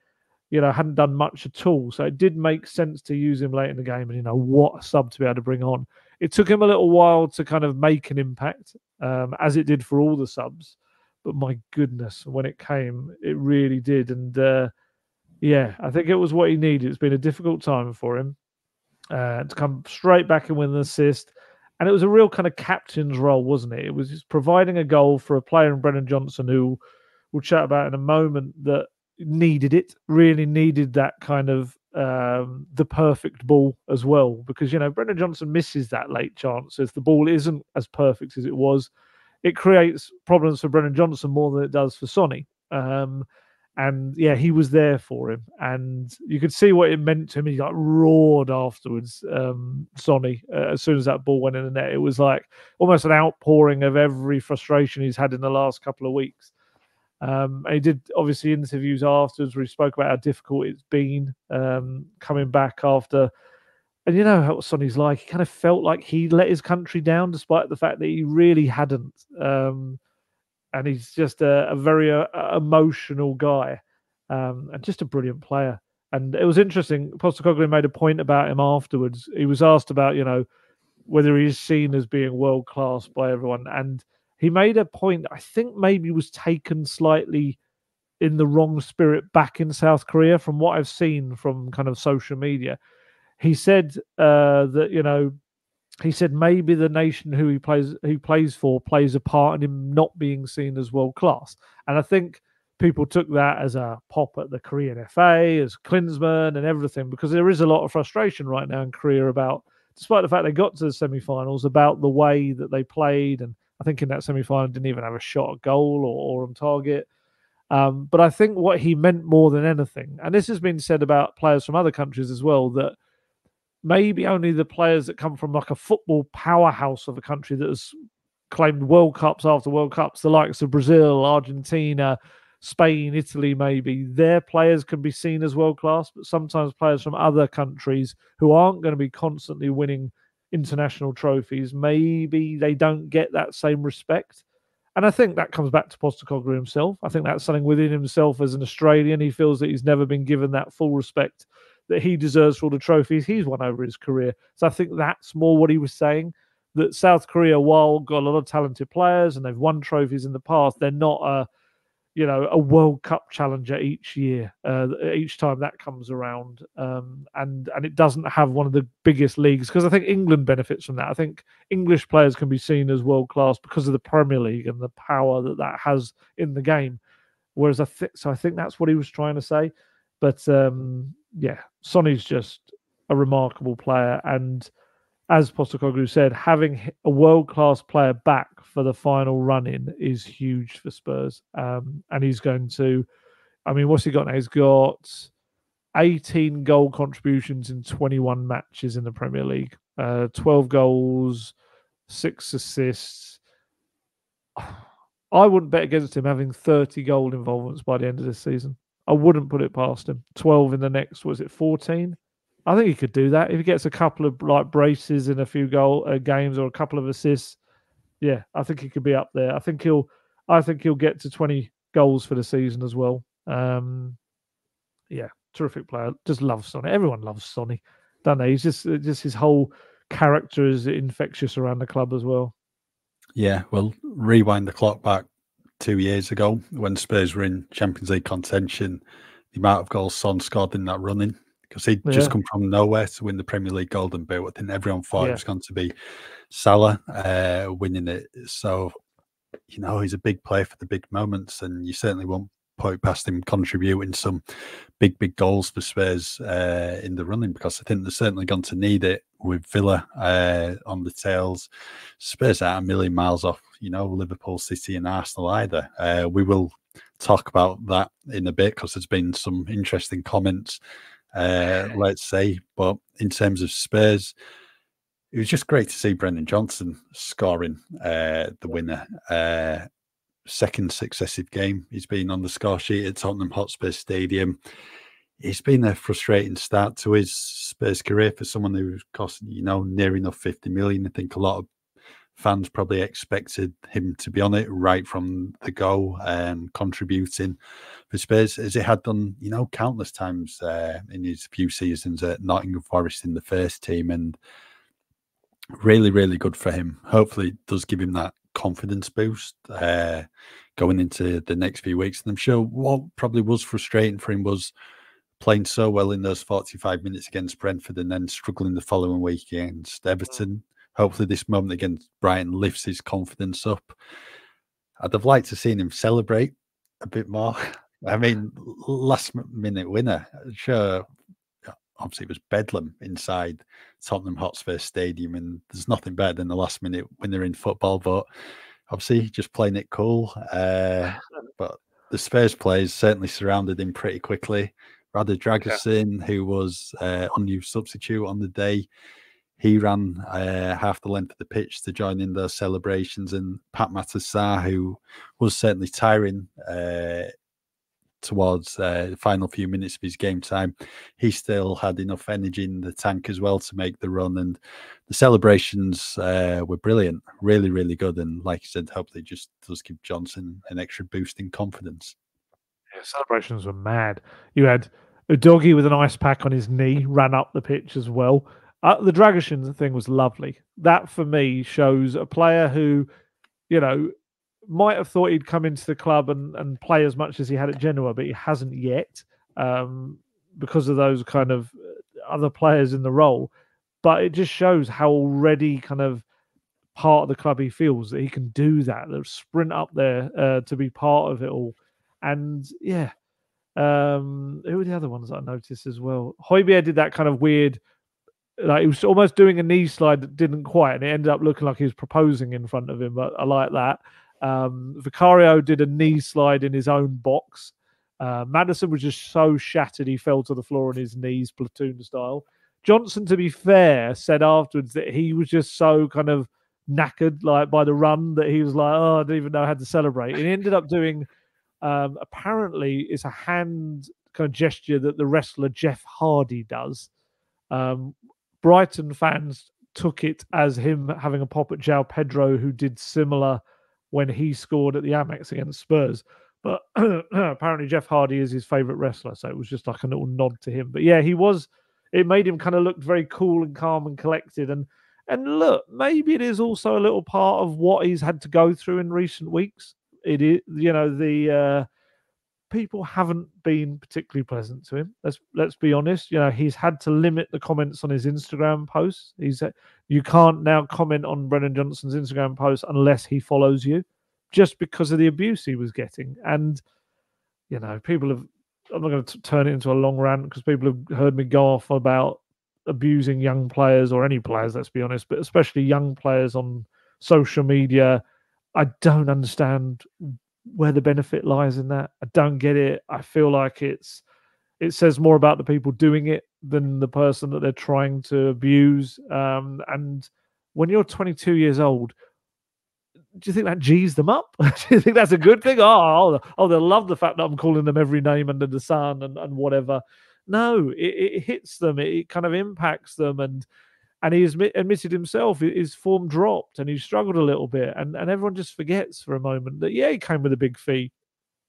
hadn't done much at all. So it did make sense to use him late in the game. And, what a sub to be able to bring on. It took him a little while to kind of make an impact, as it did for all the subs. But my goodness, when it came, it really did. And I think it was what he needed. It's been a difficult time for him to come straight back and win an assist. And it was a real kind of captain's role, wasn't it? It was just providing a goal for a player in Brennan Johnson, who we'll chat about in a moment, that needed it, really needed that kind of the perfect ball as well. Because, Brennan Johnson misses that late chance. If the ball isn't as perfect as it was, it creates problems for Brennan Johnson more than it does for Sonny. And he was there for him, and you could see what it meant to him. He roared afterwards, Sonny, as soon as that ball went in the net. It was like almost an outpouring of every frustration he's had in the last couple of weeks. And he did obviously interviews afterwards where he spoke about how difficult it's been coming back after. And you know how Sonny's like. He kind of felt like he let his country down, despite the fact that he really hadn't. And he's just a very emotional guy, and just a brilliant player. And it was interesting. Postecoglou made a point about him afterwards. He was asked about, whether he's seen as being world class by everyone, and he made a point that I think maybe was taken slightly in the wrong spirit back in South Korea, from what I've seen from kind of social media. He said that he said maybe the nation who he plays for plays a part in him not being seen as world class. And I think people took that as a pop at the Korean FA, as Klinsmann and everything, because there is a lot of frustration right now in Korea about, despite the fact they got to the semi-finals, about the way that they played. And I think in that semi-final didn't even have a shot at goal or on target. But I think what he meant more than anything, and this has been said about players from other countries as well, that maybe only the players that come from like a football powerhouse of a country that has claimed World Cups after World Cups, the likes of Brazil, Argentina, Spain, Italy, maybe, their players can be seen as world class, but sometimes players from other countries who aren't going to be constantly winning international trophies, maybe they don't get that same respect. And I think that comes back to Postecoglou himself. I think that's something within himself as an Australian. He feels that he's never been given that full respect that he deserves for all the trophies he's won over his career. So I think that's more what he was saying, that South Korea, while got a lot of talented players and they've won trophies in the past, they're not a World Cup challenger each year, each time that comes around. And it doesn't have one of the biggest leagues, because I think England benefits from that. I think English players can be seen as world class because of the Premier League and the power that has in the game. Whereas I think that's what he was trying to say. But Sonny's just a remarkable player. And as Postecoglou said, having a world-class player back for the final run-in is huge for Spurs. And he's going to, what's he got now? He's got 18 goal contributions in 21 matches in the Premier League. 12 goals, 6 assists. I wouldn't bet against him having 30 goal involvements by the end of this season. I wouldn't put it past him. 12 in the next, 14? I think he could do that if he gets a couple of braces in a few games or a couple of assists. Yeah, I think he could be up there. I think he'll get to 20 goals for the season as well. Terrific player. Just love Sonny. Everyone loves Sonny, don't they? He's just his whole character is infectious around the club as well. Yeah, well, rewind the clock back 2 years ago when Spurs were in Champions League contention, the amount of goals Son scored in that running, because he'd just come from nowhere to win the Premier League Golden Boot. I think everyone thought it was going to be Salah winning it. So, he's a big player for the big moments, and you certainly won't put it past him contributing some big goals for Spurs in the running, because I think they're certainly going to need it with Villa on the tails. Spurs aren't a million miles off, Liverpool, City and Arsenal either. We will talk about that in a bit, because there's been some interesting comments, let's say. But in terms of Spurs, it was just great to see Brennan Johnson scoring the winner. Second successive game he's been on the score sheet at Tottenham Hotspur Stadium. it's been a frustrating start to his Spurs career for someone who was costing, near enough 50 million. I think a lot of fans probably expected him to be on it right from the go and contributing for Spurs, as he had done, countless times in his few seasons at Nottingham Forest in the first team. And really, really good for him. Hopefully it does give him that confidence boost going into the next few weeks. And I'm sure what probably was frustrating for him was playing so well in those 45 minutes against Brentford and then struggling the following week against Everton. Hopefully this moment against Brighton lifts his confidence up. I'd have liked to seen him celebrate a bit more. I mean, last minute winner. Sure, obviously it was bedlam inside Tottenham Hotspur Stadium, and there's nothing better than the last minute winner in football, but obviously just playing it cool. But the Spurs players certainly surrounded him pretty quickly. Rada Dragusin, who was unused substitute on the day, he ran half the length of the pitch to join in those celebrations. And Pat Matasar, who was certainly tiring towards the final few minutes of his game time, he still had enough energy in the tank as well to make the run. And the celebrations were brilliant, really, really good. And like you said, hopefully it just does give Johnson an extra boost in confidence. Yeah, celebrations were mad. You had a doggy with an ice pack on his knee ran up the pitch as well. The Dragusin thing was lovely. That for me shows a player who, might have thought he'd come into the club and play as much as he had at Genoa, but he hasn't yet because of those kind of other players in the role. But it just shows how already kind of part of the club he feels, that he can do that, the sprint up there to be part of it all. And yeah, who are the other ones that I noticed as well? Højbjerg did that kind of weird, like he was almost doing a knee slide that didn't quite, and it ended up looking like he was proposing in front of him, but I like that. Vicario did a knee slide in his own box. Maddison was just so shattered he fell to the floor on his knees, platoon style. Johnson, to be fair, said afterwards that he was just so kind of knackered, like by the run, that he was like, oh, I didn't even know how to celebrate. And he ended up doing, apparently, it's a hand kind of gesture that the wrestler Jeff Hardy does. Brighton fans took it as him having a pop at João Pedro, who did similar when he scored at the Amex against Spurs. But apparently Jeff Hardy is his favourite wrestler, so it was just like a little nod to him. But yeah, it made him kind of look very cool and calm and collected. And look, maybe it is also a little part of what he's had to go through in recent weeks. It is, the people haven't been particularly pleasant to him. Let's be honest. He's had to limit the comments on his Instagram posts. You can't now comment on Brennan Johnson's Instagram post unless he follows you, just because of the abuse he was getting. And people have. I'm not going to turn it into a long rant because people have heard me go off about abusing young players, or any players, let's be honest, but especially young players on social media. I don't understand where the benefit lies in that. I don't get it. I feel like it says more about the people doing it than the person that they're trying to abuse. And when you're 22 years old, do you think that G's them up? Do you think that's a good thing? Oh, they'll love the fact that I'm calling them every name under the sun and whatever. No, it hits them. It kind of impacts them. And he admitted himself his form dropped and he struggled a little bit. And everyone just forgets for a moment that, yeah, he came with a big fee,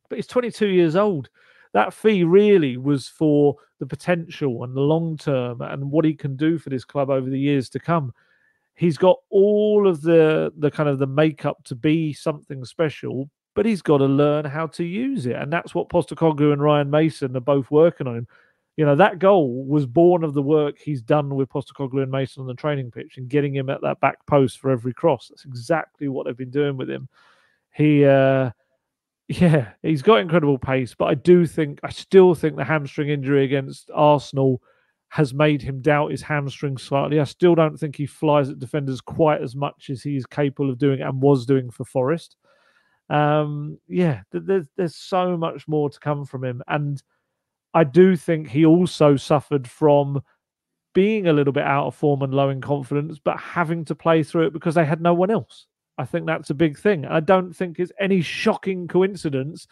but he's 22 years old. That fee really was for the potential and the long term and what he can do for this club over the years to come. He's got all of the kind of the makeup to be something special, but he's got to learn how to use it. And that's what Postecoglou and Ryan Mason are both working on. That goal was born of the work he's done with Postecoglou and Mason on the training pitch and getting him at that back post for every cross. That's exactly what they've been doing with him. He's got incredible pace, but I still think the hamstring injury against Arsenal has made him doubt his hamstring slightly. I still don't think he flies at defenders quite as much as he's capable of doing and was doing for Forest. There's so much more to come from him. And I do think he also suffered from being a little bit out of form and low in confidence, but having to play through it because they had no one else. I think that's a big thing. I don't think it's any shocking coincidence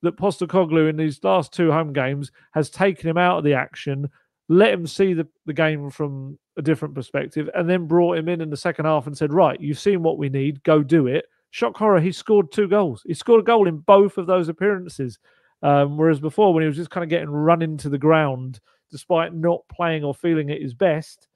that Postecoglou in these last 2 home games has taken him out of the action, let him see the game from a different perspective, and then brought him in the second half and said, right, you've seen what we need, go do it. Shock horror, he scored 2 goals. He scored a goal in both of those appearances. Whereas before, when he was just kind of getting run into the ground, despite not playing or feeling at his best,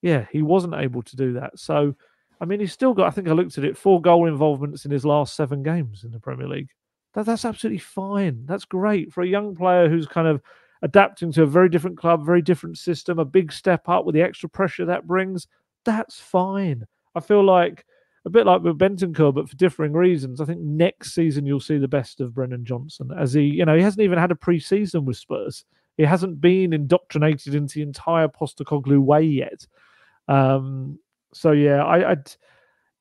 yeah, he wasn't able to do that. So, I mean, he's still got, I think I looked at it, 4 goal involvements in his last 7 games in the Premier League. That's absolutely fine. That's great for a young player who's kind of adapting to a very different club, very different system, a big step up with the extra pressure that brings. That's fine. I feel like a bit like with Bentancur, but for differing reasons. I think next season you'll see the best of Brennan Johnson, as he hasn't even had a pre-season with Spurs. He hasn't been indoctrinated into the entire Postecoglou way yet. So yeah,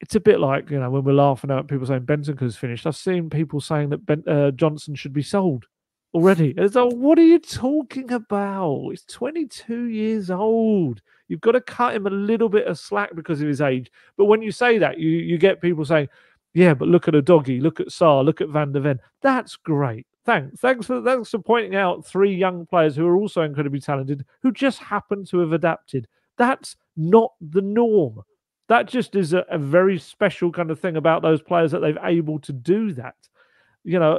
it's a bit like, when we're laughing at people saying Bentancur's finished. I've seen people saying that Johnson should be sold already. It's like, what are you talking about? He's 22 years old. You've got to cut him a little bit of slack because of his age. But when you say that, you get people saying, yeah, but look at Udogie, look at Sarr, look at Van der Ven. That's great. Thanks for pointing out 3 young players who are also incredibly talented, who just happen to have adapted. That's not the norm. That just is a very special kind of thing about those players, that they've able to do that.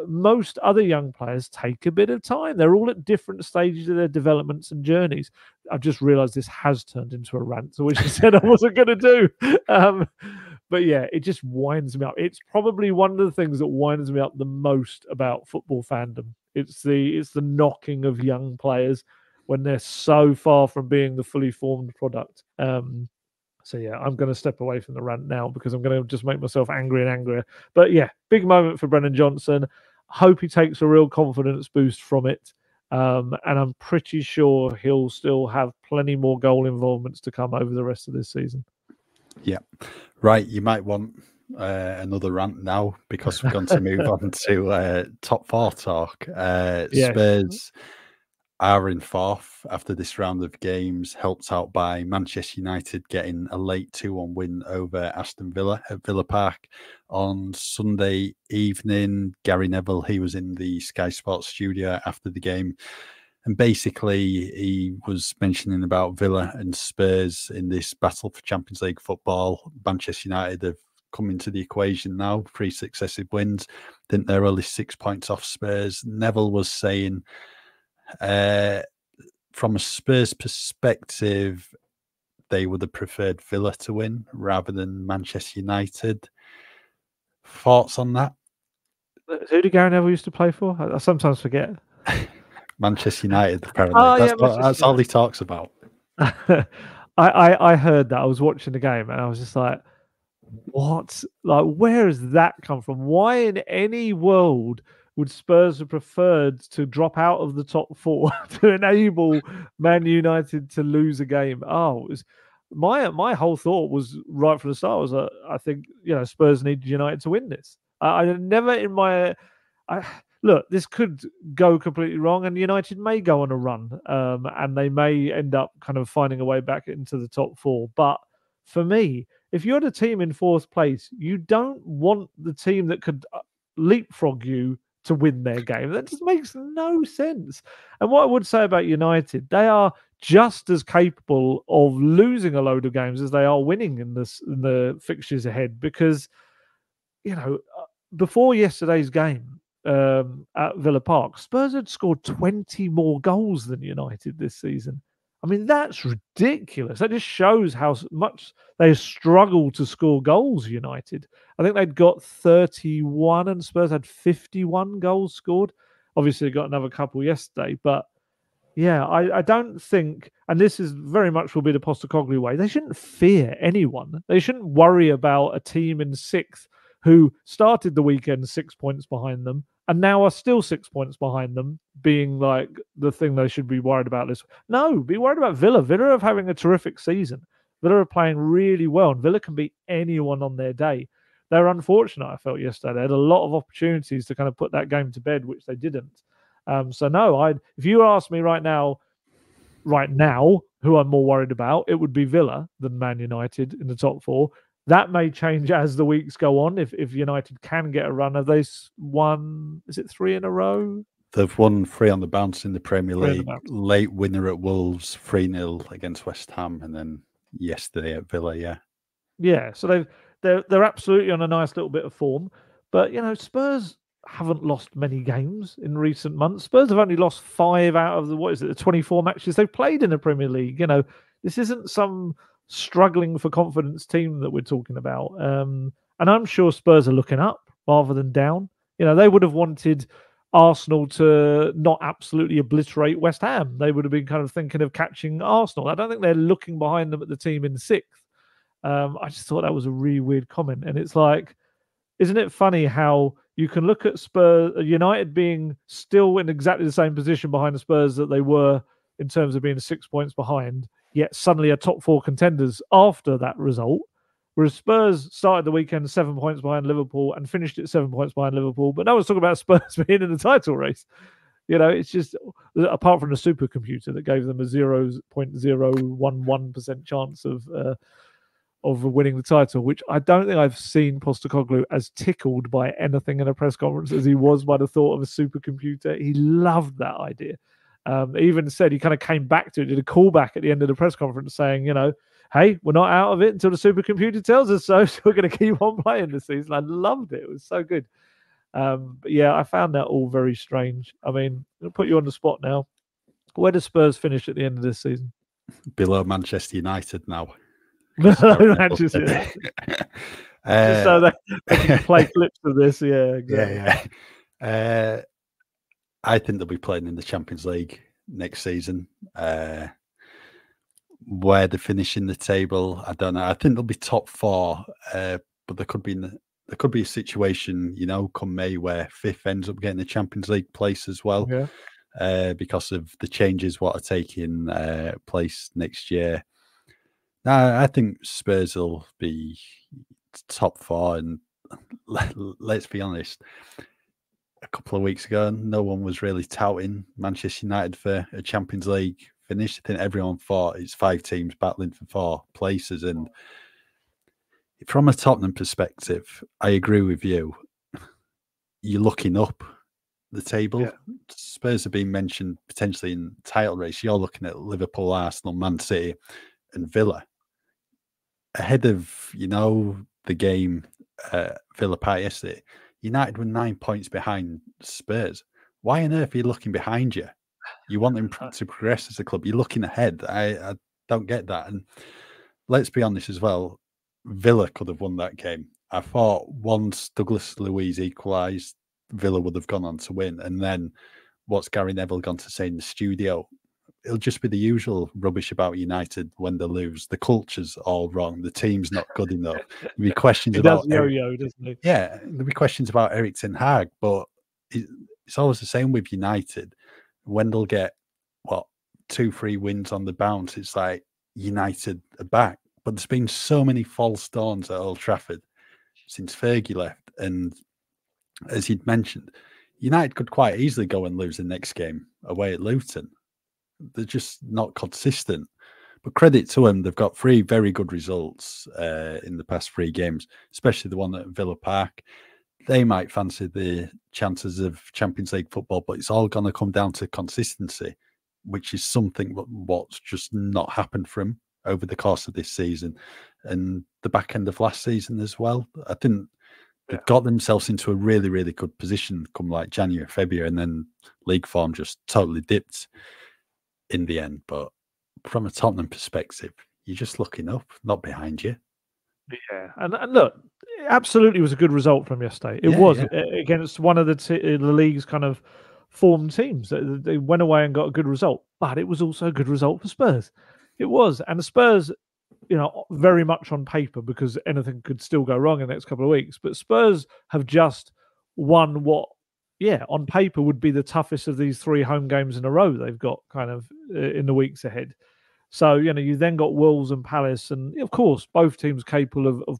Most other young players take a bit of time. They're all at different stages of their developments and journeys. I've just realized this has turned into a rant, which I said I wasn't going to do. But yeah, it just winds me up. It's probably one of the things that winds me up the most about football fandom. It's the knocking of young players when they're so far from being the fully formed product. So yeah, I'm going to step away from the rant now because I'm going to just make myself angrier and angrier. But yeah, big moment for Brennan Johnson. Hope he takes a real confidence boost from it. And I'm pretty sure he'll still have plenty more goal involvements to come over the rest of this season. Yeah. Right. You might want another rant now because we're going to move on to top 4 talk. Yes. Spurs are in 4th after this round of games, helped out by Manchester United getting a late 2-1 win over Aston Villa at Villa Park on Sunday evening. Gary Neville, he was in the Sky Sports studio after the game, and basically he was mentioning about Villa and Spurs in this battle for Champions League football. Manchester United have come into the equation now, 3 successive wins. I think they're only 6 points off Spurs. Neville was saying, from a Spurs perspective, they would have preferred Villa to win rather than Manchester United. Thoughts on that? Who did Gary Neville used to play for? I sometimes forget. Manchester United, apparently. That's all he talks about. I heard that. I was watching the game and I was just like, what? Like, where has that come from? Why in any world would Spurs have preferred to drop out of the top 4 to enable Man United to lose a game? Oh, it was, my whole thought was right from the start was I think Spurs needed United to win this. I never in my look, this could go completely wrong, and United may go on a run, and they may end up kind of finding a way back into the top 4. But for me, if you're the team in 4th place, you don't want the team that could leapfrog you to win their game. That just makes no sense. And what I would say about United, they are just as capable of losing a load of games as they are winning in the fixtures ahead. Because, before yesterday's game at Villa Park, Spurs had scored 20 more goals than United this season. I mean, that's ridiculous. That just shows how much they struggle to score goals, United. I think they'd got 31 and Spurs had 51 goals scored. Obviously, they got another couple yesterday. But, yeah, I don't think, and this is very much will be the Postecoglou way, they shouldn't fear anyone. They shouldn't worry about a team in 6th who started the weekend 6 points behind them and now are still 6 points behind them, being like the thing they should be worried about. No, be worried about Villa. Villa are having a terrific season. Villa are playing really well, and Villa can beat anyone on their day. They're unfortunate, I felt, yesterday. They had a lot of opportunities to kind of put that game to bed, which they didn't. So no, if you ask me right now, who I'm more worried about, it would be Villa than Man United in the top 4. That may change as the weeks go on. If United can get a run, have they won? Is it 3 in a row? They've won 3 on the bounce in the Premier 3 in the League. bounce. Late winner at Wolves, 3-0 against West Ham, and then yesterday at Villa. Yeah, so they're absolutely on a nice little bit of form. But Spurs haven't lost many games in recent months. Spurs have only lost 5 out of the 24 matches they've played in the Premier League. This isn't some struggling for confidence team that we're talking about. And I'm sure Spurs are looking up rather than down. They would have wanted Arsenal to not absolutely obliterate West Ham. They would have been kind of thinking of catching Arsenal. I don't think they're looking behind them at the team in 6th. I just thought that was a really weird comment. And it's like, isn't it funny how you can look at Spurs, United being still in exactly the same position behind the Spurs that they were in terms of being 6 points behind, yet suddenly are top 4 contenders after that result. Whereas Spurs started the weekend 7 points behind Liverpool and finished at 7 points behind Liverpool. But no one's talking about Spurs being in the title race. It's just, apart from the supercomputer that gave them a 0.011% chance of winning the title, which I don't think I've seen Postecoglou as tickled by anything in a press conference as he was by the thought of a supercomputer. He loved that idea. He even said he kind of came back to it, did a callback at the end of the press conference saying, hey, we're not out of it until the supercomputer tells us so we're going to keep on playing this season. I loved it. It was so good. But yeah, I found that all very strange. I mean, I'll put you on the spot now. Where does Spurs finish at the end of this season? Below Manchester United now. Manchester United. Just so they can play clips of this. Yeah, exactly. Yeah. I think they'll be playing in the Champions League next season. Where they finish in the table, I don't know. I think they'll be top 4, but there could be a situation, come May where 5th ends up getting the Champions League place as well, because of the changes what are taking place next year. I think Spurs will be top 4, and let's be honest, a couple of weeks ago, no one was really touting Manchester United for a Champions League finish. I think everyone thought it's 5 teams battling for 4 places. And from a Tottenham perspective, I agree with you. You're looking up the table. Yeah. Spurs have been mentioned potentially in title race. You're looking at Liverpool, Arsenal, Man City, and Villa. Ahead of, the game Villa Park yesterday, United were 9 points behind Spurs. Why on earth are you looking behind you? You want them to progress as a club. You're looking ahead. I don't get that. And let's be honest as well, Villa could have won that game. I thought once Douglas Luiz equalised, Villa would have gone on to win. And then what's Gary Neville gone to say in the studio? It'll just be the usual rubbish about United when they lose. The culture's all wrong. The team's not good enough. There'll be questions about yo-yo, doesn't he? Yeah, there'll be questions about Erik ten Hag, but it's always the same with United. When they'll get 2-3 wins on the bounce, it's like United are back. But there's been so many false dawns at Old Trafford since Fergie left, and as you'd mentioned, United could quite easily go and lose the next game away at Luton. They're just not consistent. But credit to them, they've got 3 very good results in the past 3 games, especially the one at Villa Park. They might fancy the chances of Champions League football, but it's all going to come down to consistency, which is something what's just not happened for them over the course of this season and the back end of last season as well. I think they've got themselves into a really, really good position come like January, February, and then league form just totally dipped in the end. But from a Tottenham perspective, you're just looking up, not behind you. Yeah, and look, it absolutely was a good result from yesterday. It was against one of the league's kind of formed teams. They went away and got a good result, but it was also a good result for Spurs. It was, and the Spurs, very much on paper, because anything could still go wrong in the next couple of weeks. But Spurs have just won what, on paper would be the toughest of these 3 home games in a row they've got kind of in the weeks ahead. So, you then got Wolves and Palace, and of course, both teams capable of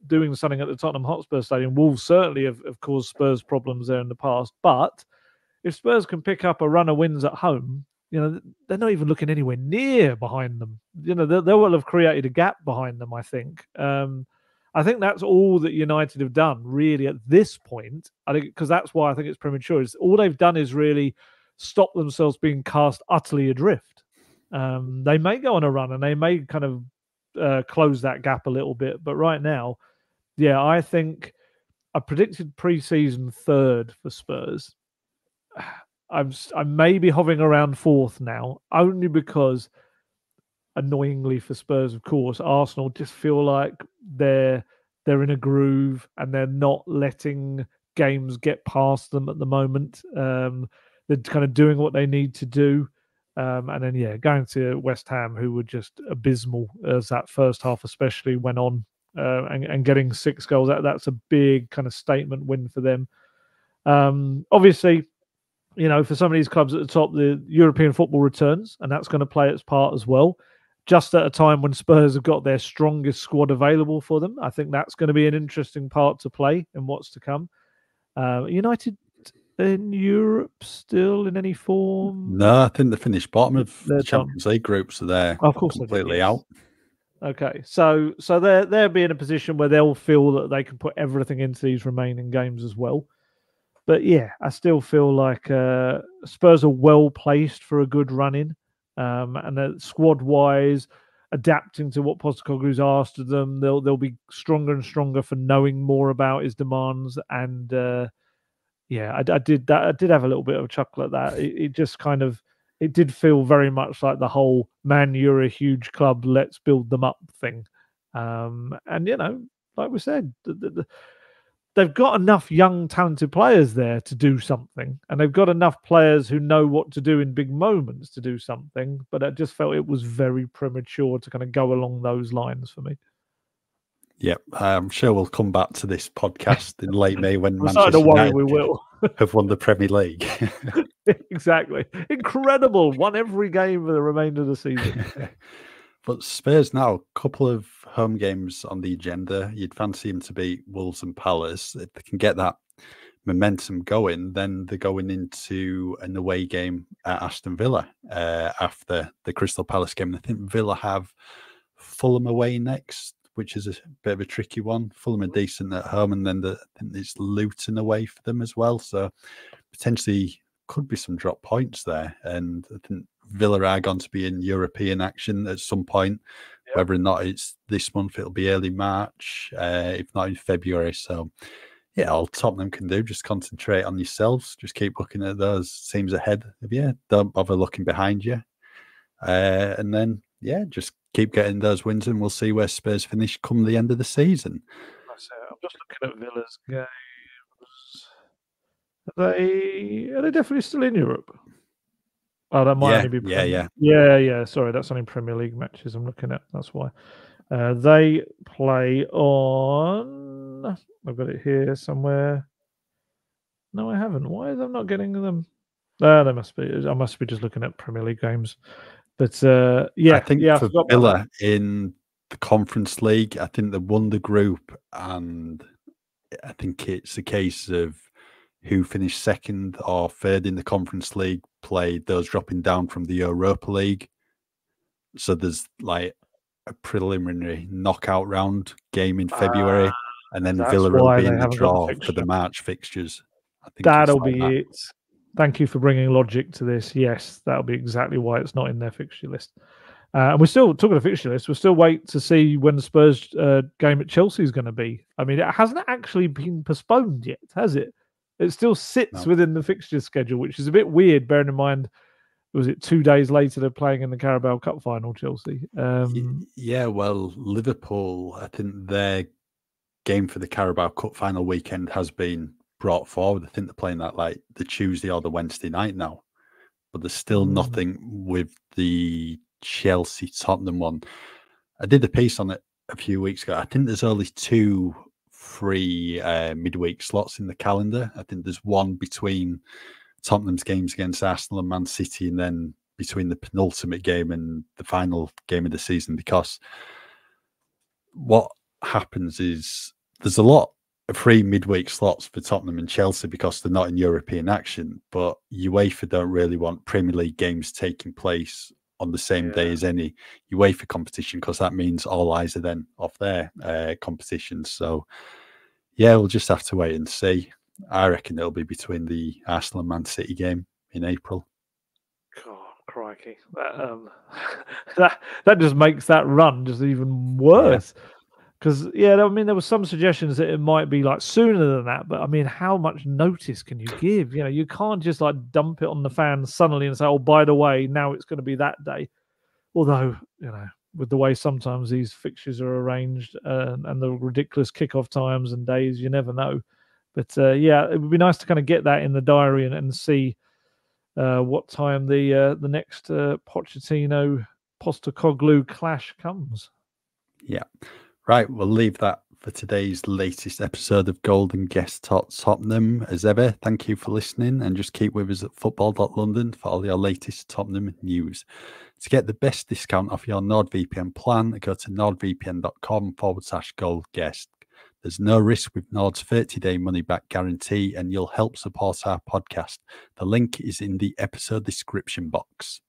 doing something at the Tottenham Hotspur Stadium. Wolves certainly have caused Spurs problems there in the past. But if Spurs can pick up a run of wins at home, they're not even looking anywhere near behind them. They will have created a gap behind them, I think. I think that's all that United have done really at this point. I think because that's why I think it's premature. Is all they've done is really stop themselves being cast utterly adrift. They may go on a run and they may kind of close that gap a little bit, but right now, yeah, I think I predicted pre-season third for Spurs. I'm maybe hovering around fourth now, only because, annoyingly for Spurs, of course, Arsenal just feel like they're in a groove and they're not letting games get past them at the moment. They're kind of doing what they need to do. And then, going to West Ham, who were just abysmal as that first half especially went on, and getting 6 goals, that's a big kind of statement win for them. Obviously, for some of these clubs at the top, the European football returns, and that's going to play its part as well. Just at a time when Spurs have got their strongest squad available for them, I think that's going to be an interesting part to play in what's to come. United in Europe still in any form? No, I think they finished bottom of the Champions League group, so they're completely out. Okay, so they'll be in a position where they'll feel that they can put everything into these remaining games as well. But yeah, I still feel like Spurs are well placed for a good run in, and squad wise, adapting to what Postecoglou's asked of them, they'll be stronger and stronger for knowing more about his demands. And I did have a little bit of a chuckle at that. It just kind of, it did feel very much like the whole "man, you're a huge club, let's build them up" thing. And like we said, they've got enough young, talented players there to do something, and they've got enough players who know what to do in big moments to do something. But I just felt it was very premature to kind of go along those lines for me. Yep, I'm sure we'll come back to this podcast in late May when Manchester United we will. have won the Premier League. Exactly. Incredible. Won every game for the remainder of the season. But Spurs now, a couple of home games on the agenda. You'd fancy them to beat Wolves and Palace. If they can get that momentum going, then they're going into an away game at Aston Villa after the Crystal Palace game. I think Villa have Fulham away next, which is a bit of a tricky one. Fulham are decent at home, and then I think there's Luton away for them as well. So potentially could be some drop points there. And I think Villa are going to be in European action at some point. Yep. Whether or not it's this month, it'll be early March, if not in February. So, yeah, all Tottenham can do, just concentrate on yourselves. Just keep looking at those teams ahead of you. Don't bother looking behind you. And then, just keep getting those wins, and we'll see where Spurs finish come the end of the season. I'm just looking at Villa's games. Are they definitely still in Europe? Oh, that might only be Premier. Yeah. Sorry, that's only Premier League matches I'm looking at. That's why. They play on. I've got it here somewhere. No, I haven't. Why is I'm not getting them? They must be. I must be just looking at Premier League games. But I think for Villa in the Conference League, I think they won the group, and I think it's a case of who finished second or third in the Conference League played those dropping down from the Europa League. So there's like a preliminary knockout round game in February, and then Villa will be in the draw for the March fixtures. I think that'll be it. Thank you for bringing logic to this. Yes, that'll be exactly why it's not in their fixture list. And we're still talking of fixture list. We'll still wait to see when the Spurs game at Chelsea is going to be. I mean, it hasn't actually been postponed yet, has it? It still sits within the fixture schedule, which is a bit weird, bearing in mind, was it 2 days later they're playing in the Carabao Cup final, Chelsea? Well, Liverpool, I think their game for the Carabao Cup final weekend has been brought forward. I think they're playing that like the Tuesday or the Wednesday night now. But there's still nothing with the Chelsea-Tottenham one. I did a piece on it a few weeks ago. I think there's only 2 free midweek slots in the calendar. I think there's one between Tottenham's games against Arsenal and Man City, and then between the penultimate game and the final game of the season, because what happens is there's a lot free midweek slots for Tottenham and Chelsea because they're not in European action. But UEFA don't really want Premier League games taking place on the same day as any UEFA competition, because that means all eyes are then off their competitions. So, yeah, we'll just have to wait and see. I reckon it'll be between the Arsenal and Man City game in April. God, crikey. That just makes that run just even worse. Because, I mean, there were some suggestions that it might be like sooner than that. But, I mean, how much notice can you give? You know, you can't just like dump it on the fans suddenly and say, oh, by the way, now it's going to be that day. Although, you know, with the way sometimes these fixtures are arranged and the ridiculous kickoff times and days, you never know. But, it would be nice to kind of get that in the diary and see what time the next Pochettino-Postecoglou clash comes. Yeah. Right, we'll leave that for today's latest episode of Golden Guest Tottenham. As ever, thank you for listening, and just keep with us at football.london for all your latest Tottenham news. To get the best discount off your NordVPN plan, go to nordvpn.com/goldguest. There's no risk with Nord's 30-day money-back guarantee, and you'll help support our podcast. The link is in the episode description box.